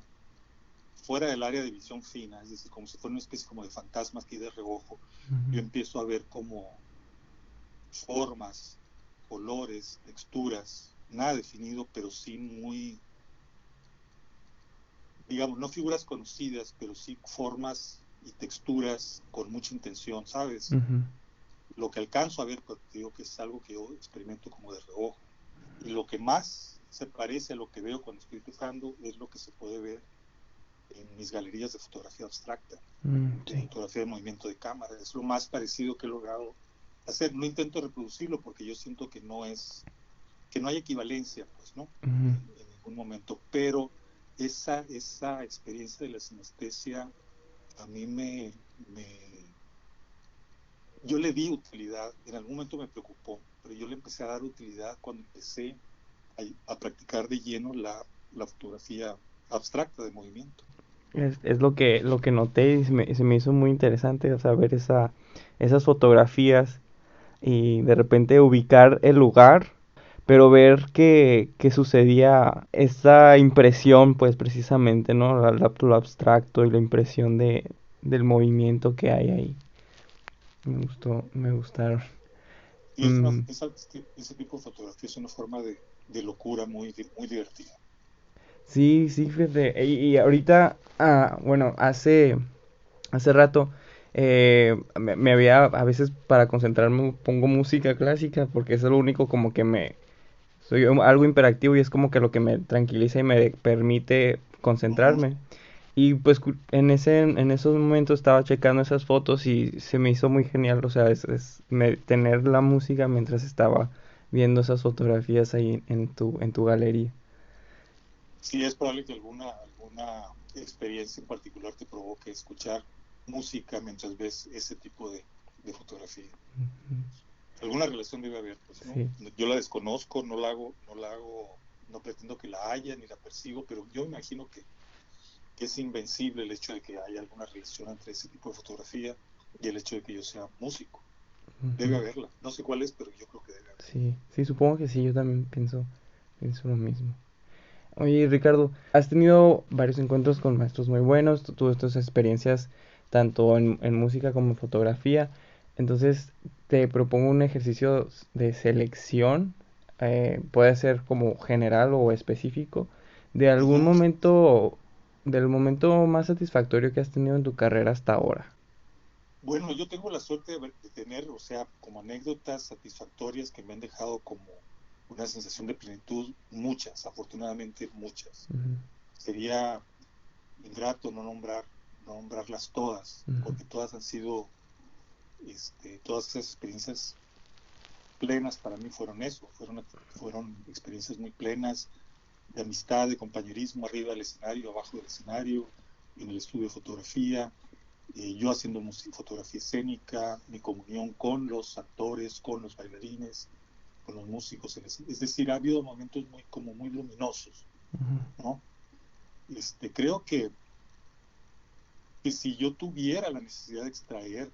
fuera del área de visión fina, es decir, como si fuera una especie como de fantasma aquí de reojo, yo empiezo a ver como formas, colores, texturas, nada definido, pero sí muy, digamos, no figuras conocidas, pero sí formas y texturas con mucha intención, ¿sabes? Lo que alcanzo a ver, pues, digo que es algo que yo experimento como de reojo. Y lo que más se parece a lo que veo cuando estoy tocando es lo que se puede ver en mis galerías de fotografía abstracta, de Sí. fotografía de movimiento de cámara. Es lo más parecido que he logrado hacer. No intento reproducirlo porque yo siento que no hay equivalencia, pues, ¿no? En ningún momento. Pero esa experiencia de la sinestesia a mí yo le di utilidad. En algún momento me preocupó, pero yo le empecé a dar utilidad cuando empecé a practicar de lleno la fotografía abstracta de movimiento. Es lo que noté y se me hizo muy interesante, o sea, ver esas fotografías y de repente ubicar el lugar, pero ver que sucedía esa impresión, pues precisamente, ¿no? Lo abstracto y la impresión del movimiento que hay ahí. Me gustaron. Y ese tipo de fotografía es una forma de locura muy, muy divertida. Sí, sí, fíjate. Y ahorita, bueno, hace rato me había, a veces para concentrarme pongo música clásica porque es lo único como que soy algo hiperactivo y es como que lo que me tranquiliza y me permite Ujú. concentrarme. Y pues en esos momentos estaba checando esas fotos y se me hizo muy genial, o sea, tener la música mientras estaba viendo esas fotografías ahí en tu galería. Sí, es probable que alguna experiencia en particular te provoque escuchar música mientras ves ese tipo de fotografía. Alguna relación debe haber, pues, ¿no? Sí. Yo la desconozco, no pretendo que la haya ni la persigo, pero yo imagino que es invencible el hecho de que haya alguna relación entre ese tipo de fotografía y el hecho de que yo sea músico. Debe Ujú. haberla. No sé cuál es, pero yo creo que debe haberla. Sí, sí, supongo que sí, yo también pienso lo mismo. Oye, Ricardo, has tenido varios encuentros con maestros muy buenos, tuve tus experiencias tanto en música como en fotografía. Entonces, te propongo un ejercicio de selección, puede ser como general o específico, de algún Ujú. momento, del momento más satisfactorio que has tenido en tu carrera hasta ahora. Bueno, yo tengo la suerte de tener, o sea, como anécdotas satisfactorias que me han dejado como una sensación de plenitud, muchas, afortunadamente muchas. Ujú, Sería ingrato no nombrarlas todas, ujú, porque todas han sido, todas esas experiencias plenas para mí fueron eso, fueron experiencias muy plenas de amistad, de compañerismo arriba del escenario, abajo del escenario, en el estudio de fotografía, yo haciendo fotografía escénica, mi comunión con los actores, con los bailarines, con los músicos. Es decir, ha habido momentos como muy luminosos, ujú. ¿no? Creo que si yo tuviera la necesidad de extraer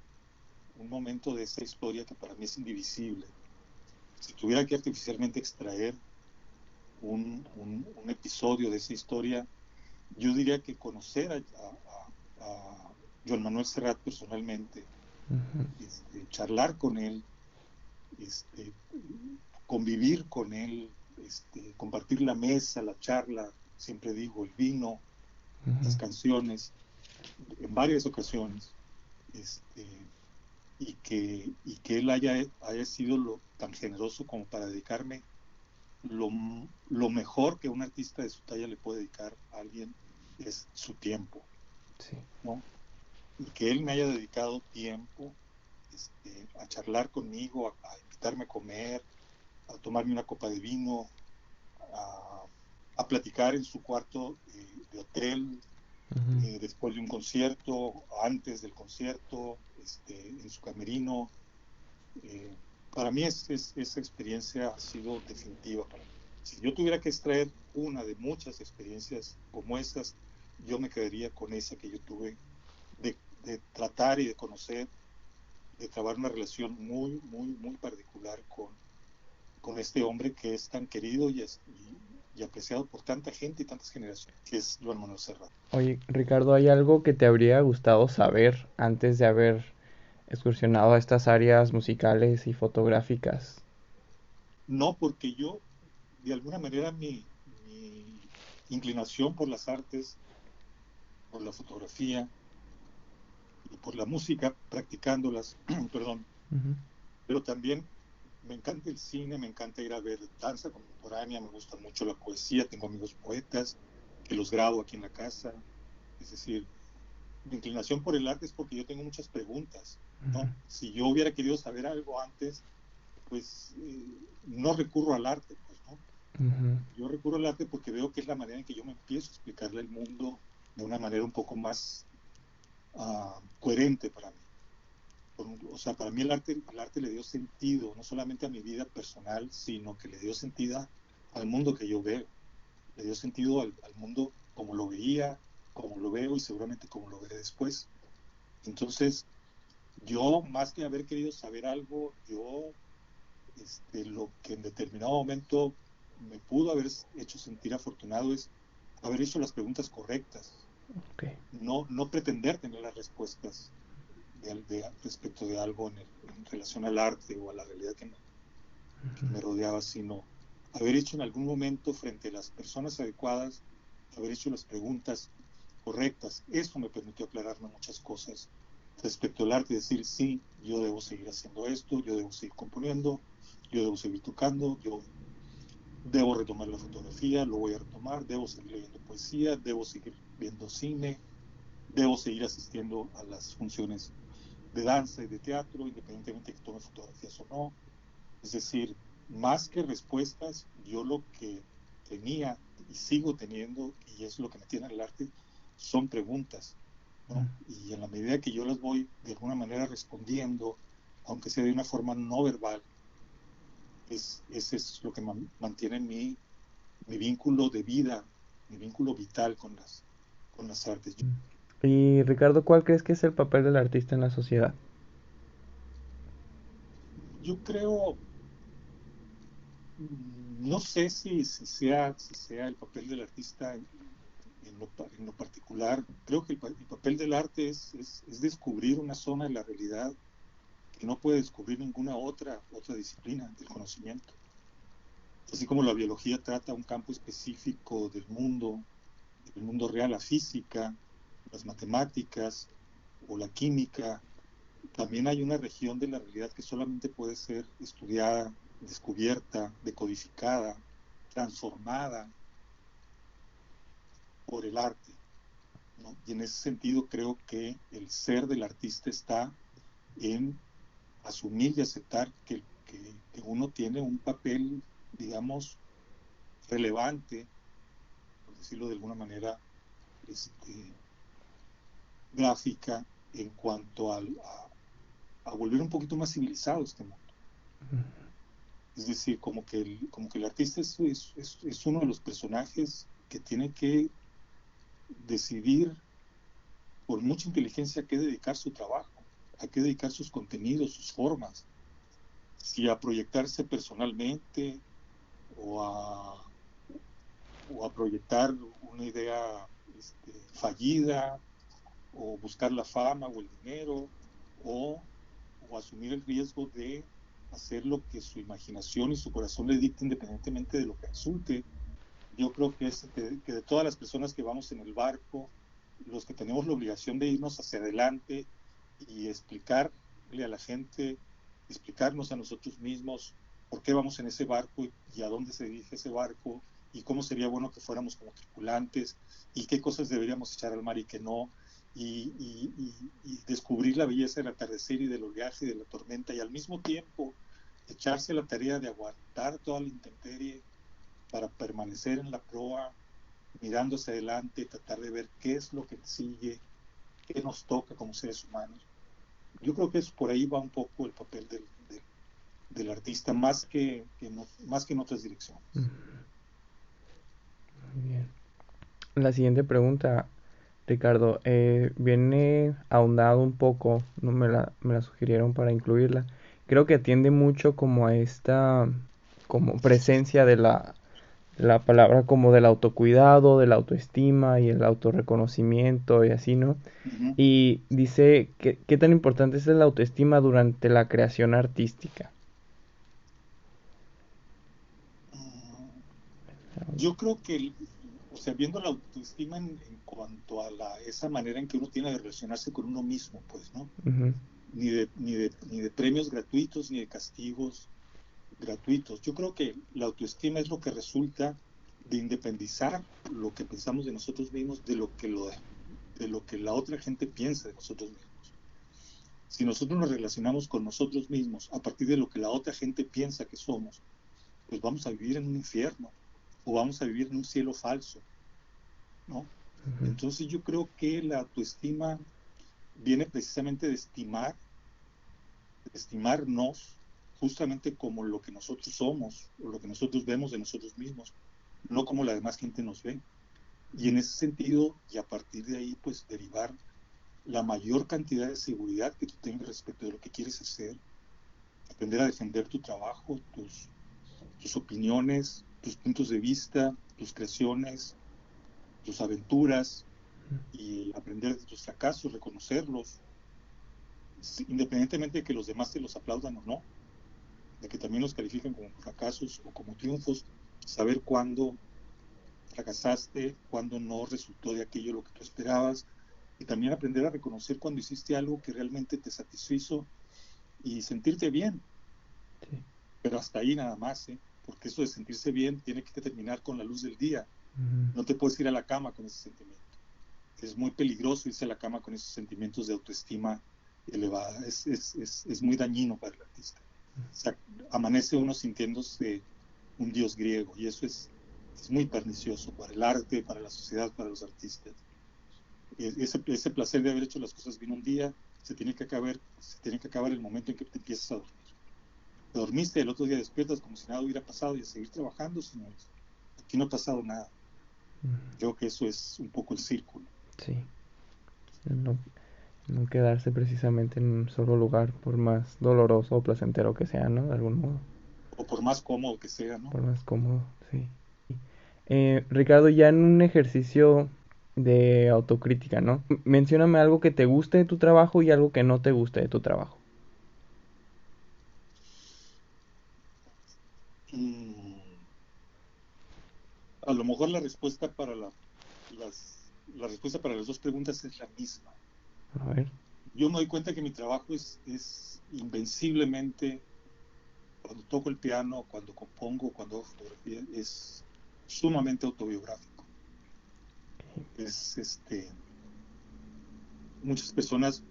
un momento de esa historia que para mí es indivisible, si tuviera que artificialmente extraer un episodio de esa historia, yo diría que conocer a Joan Manuel Serrat personalmente, Ujú, charlar con él, este, convivir con él, compartir la mesa, la charla, siempre digo, el vino, ujú. las canciones, en varias ocasiones, este, y que él haya sido tan generoso como para dedicarme lo, lo mejor que un artista de su talla le puede dedicar a alguien es su tiempo, Sí. ¿no? Y que él me haya dedicado tiempo a charlar conmigo, a invitarme a comer, a tomarme una copa de vino, a, a platicar en su cuarto de hotel, Ujú. después de un concierto, antes del concierto, en su camerino. Eh, para mí esa experiencia ha sido definitiva para mí. Si yo tuviera que extraer una de muchas experiencias como esas, yo me quedaría con esa que yo tuve de tratar y de conocer, de trabar una relación muy, muy, muy particular con este hombre que es tan querido y apreciado por tanta gente y tantas generaciones, que es Joan Manuel Serrat. Oye, Ricardo, ¿hay algo que te habría gustado saber antes de haber excursionado a estas áreas musicales y fotográficas? No porque yo, de alguna manera, mi inclinación por las artes, por la fotografía y por la música, practicándolas, perdón, Ujú, pero también me encanta el cine, me encanta ir a ver danza contemporánea, me gusta mucho la poesía, tengo amigos poetas que los grabo aquí en la casa, es decir, mi inclinación por el arte es porque yo tengo muchas preguntas, ujú, ¿no? Si yo hubiera querido saber algo antes, pues no recurro al arte, pues, ¿no? ujú. Yo recurro al arte porque veo que es la manera en que yo me empiezo a explicarle el mundo de una manera un poco más coherente para mí. O sea, para mí el arte le dio sentido, no solamente a mi vida personal, sino que le dio sentido al mundo que yo veo, le dio sentido al mundo como lo veía, como lo veo y seguramente como lo veré después. Entonces, yo, más que haber querido saber algo, lo que en determinado momento me pudo haber hecho sentir afortunado es haber hecho las preguntas correctas, Ok. no pretender tener las respuestas respecto de algo en relación al arte o a la realidad que me rodeaba, sino haber hecho en algún momento frente a las personas adecuadas haber hecho las preguntas correctas. Eso me permitió aclararme muchas cosas respecto al arte, decir, sí, yo debo seguir haciendo esto, yo debo seguir componiendo, yo debo seguir tocando, yo debo retomar la fotografía, lo voy a retomar, debo seguir leyendo poesía, debo seguir viendo cine, debo seguir asistiendo a las funciones de danza y de teatro, independientemente de que tome fotografías o no. Es decir, más que respuestas, yo lo que tenía y sigo teniendo, y es lo que me tiene en el arte, son preguntas, ¿no? Y en la medida que yo las voy de alguna manera respondiendo, aunque sea de una forma no verbal, ese es lo que mantiene mi vínculo de vida, mi vínculo vital con las artes. Y Ricardo, ¿cuál crees que es el papel del artista en la sociedad? Yo creo, no sé si sea el papel del artista en lo particular. Creo que el papel del arte es descubrir una zona de la realidad que no puede descubrir ninguna otra disciplina del conocimiento. Así como la biología trata un campo específico del mundo real, la física, las matemáticas o la química, también hay una región de la realidad que solamente puede ser estudiada, descubierta, decodificada, transformada por el arte, ¿no? Y en ese sentido creo que el ser del artista está en asumir y aceptar que uno tiene un papel, digamos, relevante, por decirlo de alguna manera, gráfica, en cuanto a volver un poquito más civilizado este mundo. Es decir, como que el artista es uno de los personajes que tiene que decidir por mucha inteligencia a qué dedicar su trabajo, a qué dedicar sus contenidos, sus formas, si a proyectarse personalmente o a proyectar una idea fallida, o buscar la fama o el dinero, o, o asumir el riesgo de hacer lo que su imaginación y su corazón le dicte independientemente de lo que resulte. Yo creo que de todas las personas que vamos en el barco, los que tenemos la obligación de irnos hacia adelante y explicarle a la gente, explicarnos a nosotros mismos por qué vamos en ese barco y a dónde se dirige ese barco y cómo sería bueno que fuéramos como tripulantes y qué cosas deberíamos echar al mar y qué no, y descubrir la belleza del atardecer y del oleaje y de la tormenta y al mismo tiempo echarse la tarea de aguantar toda la intemperie para permanecer en la proa, mirando hacia adelante, tratar de ver qué es lo que sigue, qué nos toca como seres humanos. Yo creo que es por ahí va un poco el papel del artista, más que en otras direcciones. Muy bien. La siguiente pregunta, Ricardo, viene ahondado un poco, no me la sugirieron para incluirla. Creo que atiende mucho como a esta como presencia de la palabra como del autocuidado, de la autoestima y el autorreconocimiento y así, ¿no? Uh-huh. Y dice que qué tan importante es la autoestima durante la creación artística. Yo creo que, o sea, viendo la autoestima en cuanto a esa manera en que uno tiene de relacionarse con uno mismo, pues, ¿no? Uh-huh. Ni de premios gratuitos, ni de castigos gratuitos. Yo creo que la autoestima es lo que resulta de independizar lo que pensamos de nosotros mismos de lo que la otra gente piensa de nosotros mismos. Si nosotros nos relacionamos con nosotros mismos a partir de lo que la otra gente piensa que somos, pues vamos a vivir en un infierno o vamos a vivir en un cielo falso, ¿no? Uh-huh. Entonces yo creo que la autoestima viene precisamente de estimarnos justamente como lo que nosotros somos o lo que nosotros vemos de nosotros mismos, no como la demás gente nos ve. Y en ese sentido, y a partir de ahí, pues derivar la mayor cantidad de seguridad que tú tengas respecto de lo que quieres hacer, aprender a defender tu trabajo, tus opiniones, tus puntos de vista, tus creaciones, tus aventuras, y aprender de tus fracasos, reconocerlos, independientemente de que los demás te los aplaudan o no, de que también los califiquen como fracasos o como triunfos, saber cuándo fracasaste, cuando no resultó de aquello lo que tú esperabas, y también aprender a reconocer cuando hiciste algo que realmente te satisfizo y sentirte bien, Sí. pero hasta ahí nada más, ¿eh? Porque eso de sentirse bien tiene que terminar con la luz del día. No te puedes ir a la cama con ese sentimiento. Es muy peligroso irse a la cama con esos sentimientos de autoestima elevada. Es muy dañino para el artista. O sea, amanece uno sintiéndose un dios griego y eso es muy pernicioso para el arte, para la sociedad, para los artistas. Ese placer de haber hecho las cosas bien un día se tiene que acabar el momento en que te empiezas a dormir. Te dormiste, el otro día despiertas como si nada hubiera pasado y a seguir trabajando, señores. Aquí no ha pasado nada. Creo que eso es un poco el círculo. Sí. No, no quedarse precisamente en un solo lugar, por más doloroso o placentero que sea, ¿no? De algún modo. O por más cómodo que sea, ¿no? Por más cómodo, sí. Ricardo, ya en un ejercicio de autocrítica, ¿no? Mencióname algo que te guste de tu trabajo y algo que no te guste de tu trabajo. Mm, a lo mejor la respuesta para la respuesta para las dos preguntas es la misma. A ver. Yo me doy cuenta que mi trabajo es invenciblemente, cuando toco el piano, cuando compongo, cuando hago fotografía, es sumamente autobiográfico. Muchas personas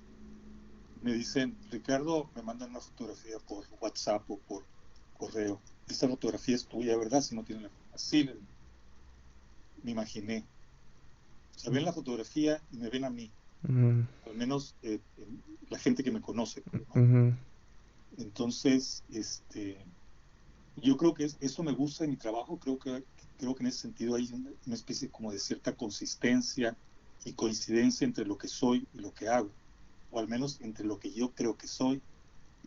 me dicen, Ricardo, me mandan una fotografía por WhatsApp o por correo. Esta fotografía es tuya, ¿verdad? Si no tiene la... Así me imaginé. O sea, ven la fotografía y me ven a mí. Mm, Al menos la gente que me conoce, pues, ¿no? ujú, Entonces, yo creo que eso me gusta de mi trabajo. Creo que en ese sentido hay una especie como de cierta consistencia y coincidencia entre lo que soy y lo que hago. O al menos entre lo que yo creo que soy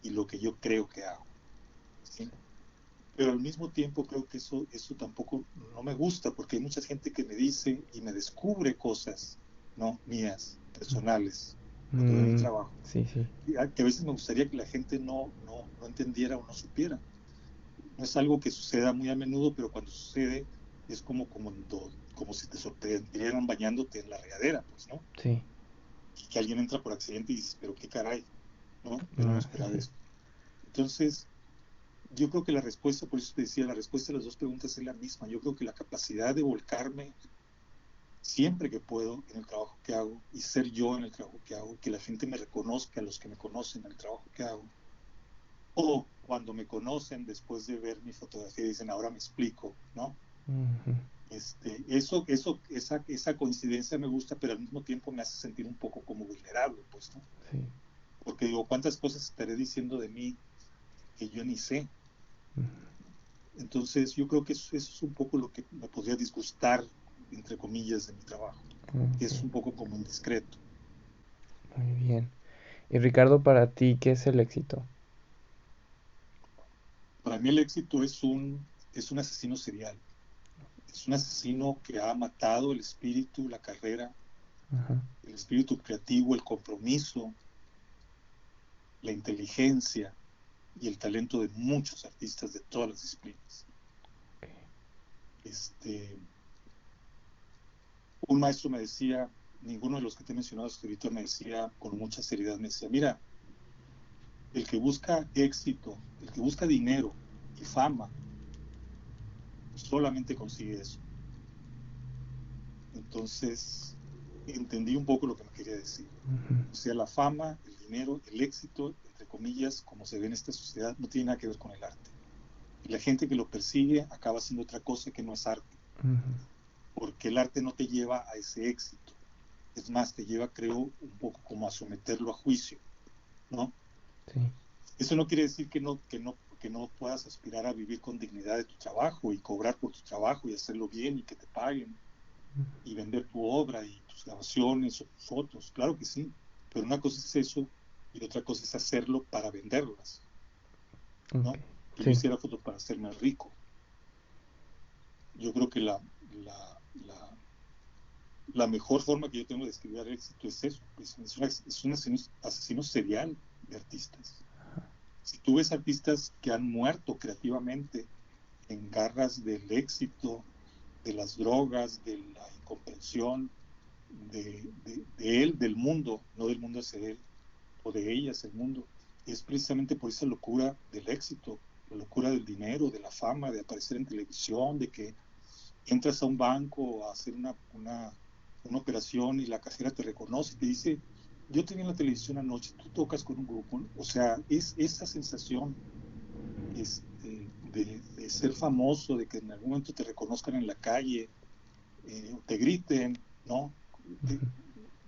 y lo que yo creo que hago. ¿Sí? Pero al mismo tiempo creo que eso tampoco no me gusta porque hay mucha gente que me dice y me descubre cosas, ¿no? Mías, personales, cuando ve mi trabajo, sí, sí. que a veces me gustaría que la gente no entendiera o no supiera. No es algo que suceda muy a menudo, pero cuando sucede es como si te sorprendieran bañándote en la regadera, pues, ¿no? Sí. Y que alguien entra por accidente y dices, pero qué caray, ¿no? Yo no me Ah, sí, esperaba sí. esto. Entonces, yo creo que la respuesta, por eso te decía, la respuesta a las dos preguntas es la misma. Yo creo que la capacidad de volcarme siempre que puedo en el trabajo que hago y ser yo en el trabajo que hago, que la gente me reconozca, los que me conocen en el trabajo que hago, o cuando me conocen después de ver mi fotografía dicen, ahora me explico, ¿no? Ujú, Esa coincidencia me gusta, pero al mismo tiempo me hace sentir un poco como vulnerable, pues, ¿no? sí. Porque digo, ¿cuántas cosas estaré diciendo de mí que yo ni sé? Entonces, yo creo que eso es un poco lo que me podría disgustar, entre comillas, de mi trabajo, que Ok, es un poco como indiscreto. muy bien. Y Ricardo, para ti, ¿qué es el éxito? Para mí el éxito es un asesino serial, es un asesino que ha matado el espíritu, la carrera, Ajá, el espíritu creativo, el compromiso, la inteligencia y el talento de muchos artistas de todas las disciplinas. ok. Este, un maestro me decía, ninguno de los que te he mencionado hasta ahorita me decía con mucha seriedad, me decía, mira, el que busca éxito, el que busca dinero y fama, solamente consigue eso. Entonces, entendí un poco lo que me quería decir. Ujú, O sea, la fama, el dinero, el éxito, entre comillas, como se ve en esta sociedad, no tiene nada que ver con el arte. Y la gente que lo persigue acaba haciendo otra cosa que no es arte, ujú, porque el arte no te lleva a ese éxito. Es más, te lleva, creo, un poco como a someterlo a juicio, ¿no? sí. Eso no quiere decir que no puedas aspirar a vivir con dignidad de tu trabajo y cobrar por tu trabajo y hacerlo bien y que te paguen y vender tu obra y tus grabaciones o tus fotos. Claro que sí, pero una cosa es eso y otra cosa es hacerlo para venderlas, Ok, ¿no? Que yo sí. hiciera fotos para hacerme rico. Yo creo que la mejor forma que yo tengo de describir el éxito es eso, es un asesino serial de artistas. Si tú ves artistas que han muerto creativamente en garras del éxito de las drogas, de la incomprensión de él, del mundo, no del mundo hacia él, o de ellas, el mundo. Es precisamente por esa locura del éxito, la locura del dinero, de la fama, de aparecer en televisión, de que entras a un banco a hacer una operación y la cajera te reconoce y te dice, yo te vi en la televisión anoche, tú tocas con un grupo. O sea, es esa sensación de ser famoso, de que en algún momento te reconozcan en la calle, te griten, ¿no? De,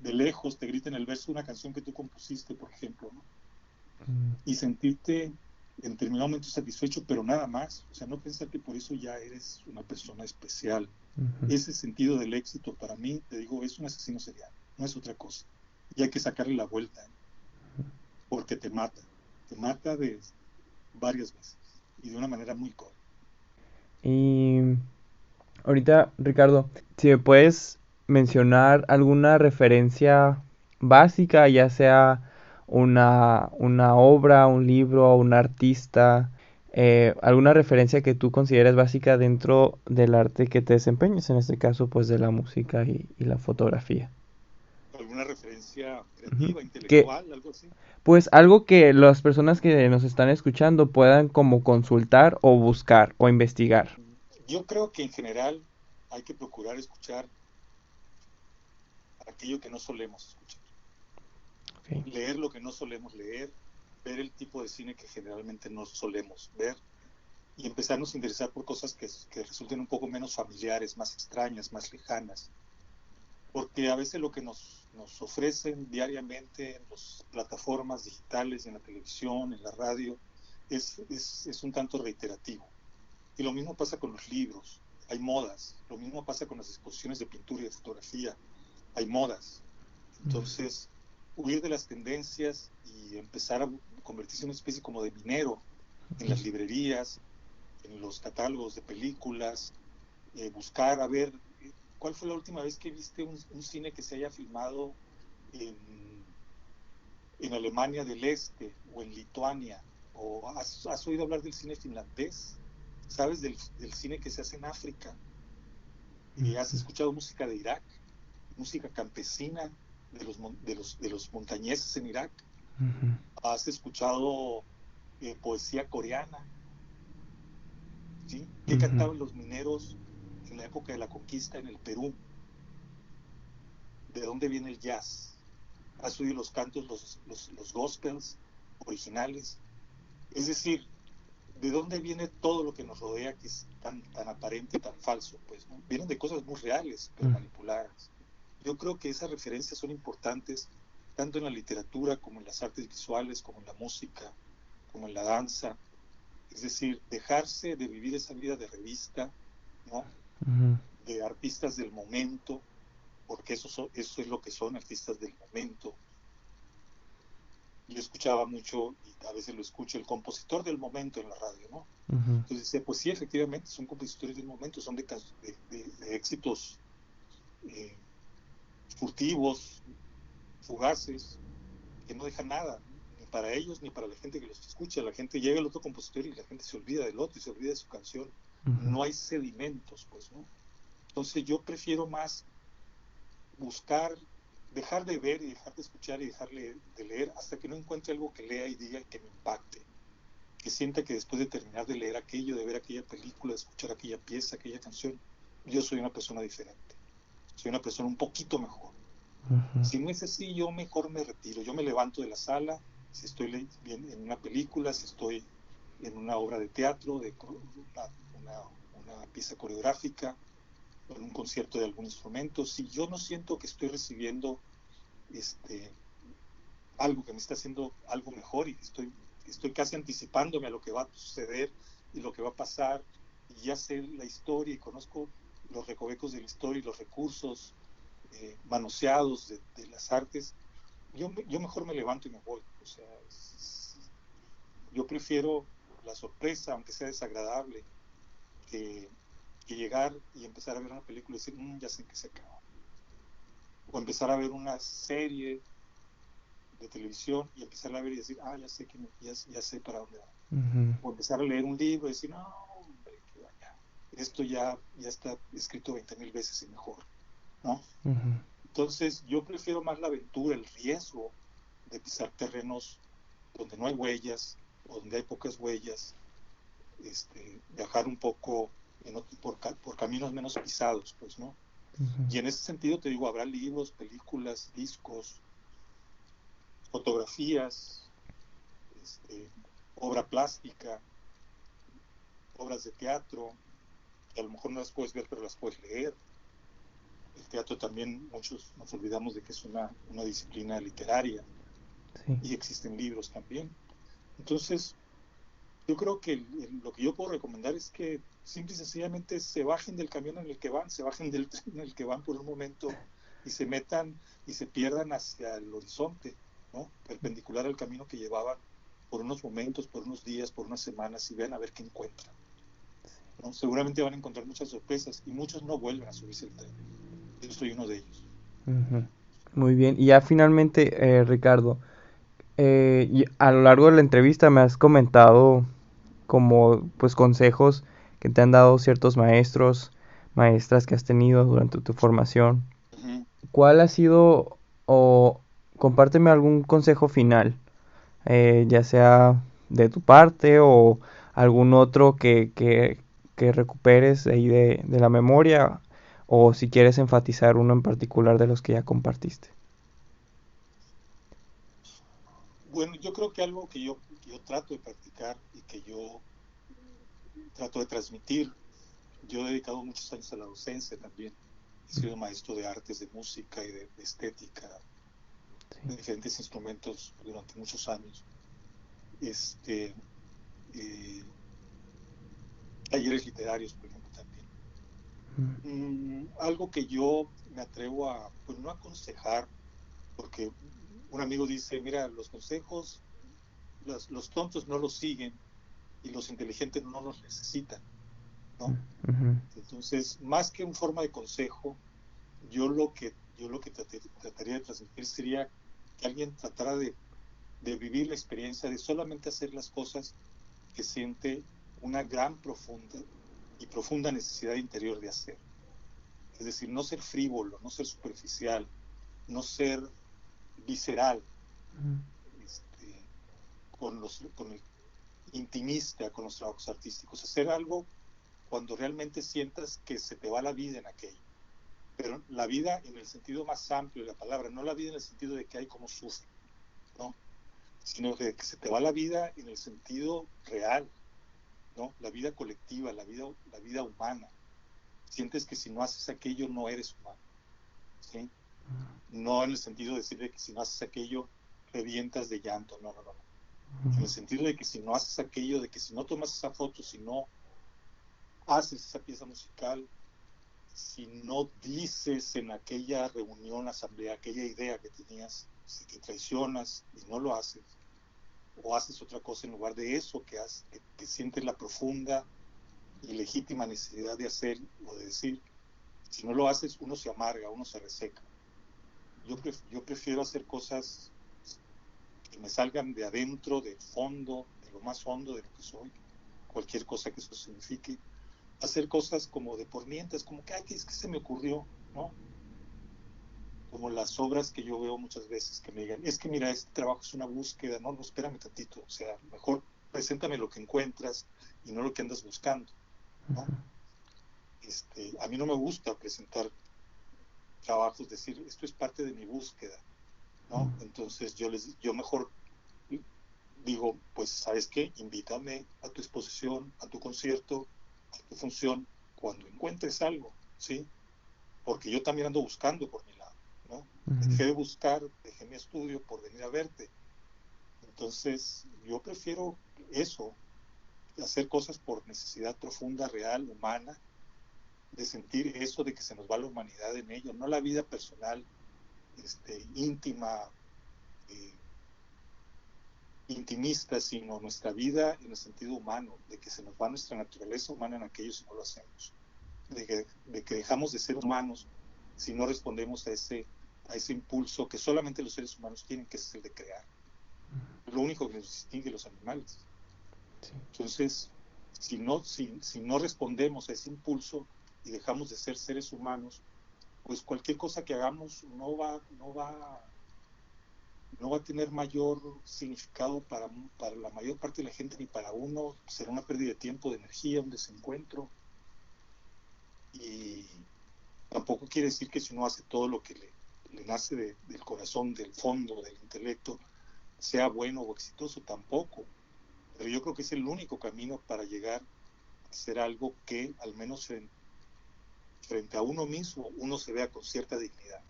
de lejos te griten el verso de una canción que tú compusiste, por ejemplo, ¿no? Y sentirte en determinado momento satisfecho, pero nada más. O sea, no pensar que por eso ya eres una persona especial. Ese sentido del éxito para mí, te digo, es un asesino serial, no es otra cosa. Y hay que sacarle la vuelta, porque te mata de varias veces y de una manera muy cruel. Y ahorita, Ricardo, si me puedes mencionar alguna referencia básica, ya sea una obra, un libro, un artista, alguna referencia que tú consideres básica dentro del arte que te desempeñes, en este caso, pues de la música y la fotografía. ¿Alguna referencia Ujú. creativa, Que, intelectual, algo así? pues algo que las personas que nos están escuchando puedan como consultar o buscar o investigar. Yo creo que en general hay que procurar escuchar aquello que no solemos escuchar, Okay. leer lo que no solemos leer, ver el tipo de cine que generalmente no solemos ver y empezarnos a interesar por cosas que resulten un poco menos familiares, más extrañas, más lejanas. Porque a veces lo que nos ofrecen diariamente en las plataformas digitales, en la televisión, en la radio, es un tanto reiterativo. Y lo mismo pasa con los libros, hay modas, lo mismo pasa con las exposiciones de pintura y de fotografía, hay modas. Entonces, huir de las tendencias y empezar a convertirse en una especie como de minero en las librerías, en los catálogos de películas, buscar a ver cuál fue la última vez que viste un cine que se haya filmado en, en Alemania del Este o en Lituania, o has oído hablar del cine finlandés, sabes del cine que se hace en África, has escuchado música de Irak, música campesina de los montañeses en Irak, has escuchado poesía coreana, ¿sí? ¿Qué cantaban los mineros en la época de la conquista en el Perú? ¿De dónde viene el jazz? ¿Has oído los cantos, los gospels originales? Es decir, ¿de dónde viene todo lo que nos rodea que es tan aparente, tan falso? Pues, ¿no? Vienen de cosas muy reales, pero manipuladas. Yo creo que esas referencias son importantes tanto en la literatura como en las artes visuales, como en la música, como en la danza. Es decir, dejarse de vivir esa vida de revista, ¿no? De artistas del momento, porque eso es lo que son artistas del momento. Yo escuchaba mucho, y a veces lo escucho, el compositor del momento en la radio, ¿no? Entonces decía, pues sí, efectivamente, son compositores del momento, son de éxitos eh, furtivos, fugaces, que no dejan nada, ni para ellos ni para la gente que los escucha. La gente llega al otro compositor y la gente se olvida del otro y se olvida de su canción. No hay sedimentos, pues, ¿no? Entonces yo prefiero más buscar, dejar de ver y dejar de escuchar y dejar de leer hasta que no encuentre algo que lea y diga que me impacte, que sienta que después de terminar de leer aquello, de ver aquella película, de escuchar aquella pieza, aquella canción, yo soy una persona diferente, soy una persona un poquito mejor. Si no es así, yo mejor me retiro, yo me levanto de la sala, si estoy en una película, si estoy en una obra de teatro, una pieza coreográfica, en un concierto de algún instrumento, si yo no siento que estoy recibiendo este, algo que me está haciendo algo mejor y estoy casi anticipándome a lo que va a suceder y lo que va a pasar, y ya sé la historia y conozco los recovecos de la historia y los recursos manoseados de las artes, yo mejor me levanto y me voy. O sea, yo prefiero la sorpresa, aunque sea desagradable, que, que llegar y empezar a ver una película y decir, ya sé que se acaba. O empezar a ver una serie de televisión y empezar a ver y decir, ya sé ya sé para dónde va. O empezar a leer un libro y decir, no, hombre, que vaya. esto ya está escrito 20,000 veces y mejor, ¿no? Ujú. Entonces yo prefiero más la aventura, el riesgo de pisar terrenos donde no hay huellas, o donde hay pocas huellas, viajar un poco por caminos menos pisados, pues, ¿no? Ujú. Y en ese sentido te digo, habrá libros, películas, discos, fotografías, obra plástica, obras de teatro, que a lo mejor no las puedes ver, pero las puedes leer. El teatro también, muchos nos olvidamos de que es una disciplina literaria, Sí. y existen libros también. Entonces, yo creo que lo que yo puedo recomendar es que simple y sencillamente se bajen del camión en el que van, se bajen del tren en el que van por un momento y se metan y se pierdan hacia el horizonte, ¿no? Perpendicular al camino que llevaban por unos momentos, por unos días, por unas semanas, y vean a ver qué encuentran, ¿no? Seguramente van a encontrar muchas sorpresas y muchos no vuelven a subirse al tren. Yo soy uno de ellos. Ujú. Muy bien. Y ya finalmente, Ricardo, y a lo largo de la entrevista me has comentado como pues consejos que te han dado ciertos maestros, maestras que has tenido durante tu formación. Uh-huh. ¿Cuál ha sido o compárteme algún consejo final, ya sea de tu parte o algún otro que recuperes ahí de la memoria o si quieres enfatizar uno en particular de los que ya compartiste? Bueno, yo creo que algo que yo trato de practicar y que yo trato de transmitir. Yo he dedicado muchos años a la docencia también. He sido maestro de artes, de música y de estética, Sí. de diferentes instrumentos durante muchos años. Este, eh, Talleres literarios, por ejemplo, también. Algo que yo me atrevo a, pues no aconsejar, porque un amigo dice, mira, los consejos, los tontos no los siguen y los inteligentes no los necesitan, ¿no? Ujú. Entonces, más que en forma de consejo, yo lo que trataría de transmitir sería que alguien tratara de vivir la experiencia de solamente hacer las cosas que siente una gran, profunda necesidad interior de hacer. Es decir, no ser frívolo, no ser superficial, no ser visceral, este, con el intimista con los trabajos artísticos. Hacer algo cuando realmente sientas que se te va la vida en aquello. Pero la vida en el sentido más amplio de la palabra, no la vida en el sentido de que hay como sufre, ¿no? Sino de que se te va la vida en el sentido real, ¿no? La vida colectiva, la vida humana. Sientes que si no haces aquello no eres humano, ¿sí? No en el sentido de decir que si no haces aquello revientas de llanto, no, no, no. En el sentido de que si no haces aquello, de que si no tomas esa foto, si no haces esa pieza musical, si no dices en aquella reunión, asamblea, aquella idea que tenías, si te traicionas y no lo haces, o haces otra cosa en lugar de eso que sientes la profunda y legítima necesidad de hacer o de decir, si no lo haces, uno se amarga, uno se reseca. Yo prefiero hacer cosas que me salgan de adentro, del fondo, de lo más hondo de lo que soy, cualquier cosa que eso signifique, hacer cosas como de por mientras, como que, ay, ¿qué es que se me ocurrió? ¿No? Como las obras que yo veo muchas veces que me digan, es que mira, este trabajo es una búsqueda, no, no, espérame tantito, o sea, mejor preséntame lo que encuentras y no lo que andas buscando, ¿no? A mí no me gusta presentar trabajos, decir, esto es parte de mi búsqueda, ¿no? Entonces yo mejor digo, pues, ¿sabes qué? Invítame a tu exposición, a tu concierto, a tu función, cuando encuentres algo, ¿sí? Porque yo también ando buscando por mi lado, ¿no? Ujú. Dejé de buscar, dejé mi estudio por venir a verte. Entonces, yo prefiero eso, hacer cosas por necesidad profunda, real, humana, de sentir eso de que se nos va la humanidad en ello, no la vida personal, íntima, eh, intimista, sino nuestra vida en el sentido humano, de que se nos va nuestra naturaleza humana en aquello si no lo hacemos, de que dejamos de ser humanos si no respondemos a ese impulso que solamente los seres humanos tienen, que es el de crear. Es lo único que nos distingue de los animales. Sí. Entonces, si no respondemos a ese impulso y dejamos de ser seres humanos, pues cualquier cosa que hagamos no va a tener mayor significado para la mayor parte de la gente, ni para uno. Será una pérdida de tiempo, de energía, un desencuentro. Y tampoco quiere decir que si uno hace todo lo que le nace del corazón, del fondo, del intelecto, sea bueno o exitoso, tampoco. Pero yo creo que es el único camino para llegar a hacer algo que, al menos frente a uno mismo, uno se vea con cierta dignidad.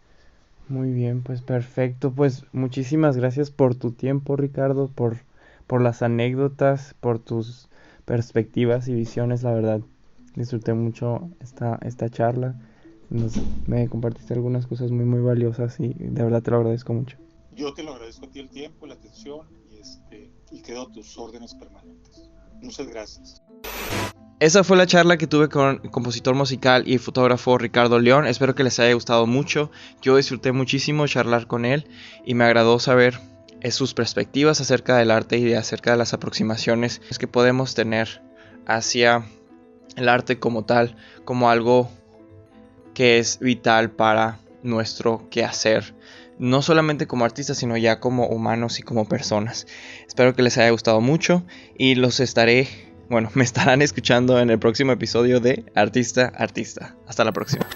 Muy bien, pues perfecto. Pues muchísimas gracias por tu tiempo, Ricardo, por las anécdotas, por tus perspectivas y visiones. La verdad, disfruté mucho esta charla. Me compartiste algunas cosas muy, muy valiosas y de verdad te lo agradezco mucho. Yo te lo agradezco a ti el tiempo, la atención y quedo a tus órdenes permanentes. Muchas gracias. Esa fue la charla que tuve con el compositor musical y fotógrafo Ricardo León. Espero que les haya gustado mucho. Yo disfruté muchísimo charlar con él y me agradó saber sus perspectivas acerca del arte y acerca de las aproximaciones que podemos tener hacia el arte como tal, como algo que es vital para nuestro quehacer, no solamente como artistas, sino ya como humanos y como personas. Espero que les haya gustado mucho y me estarán escuchando en el próximo episodio de Artista Artista. Hasta la próxima.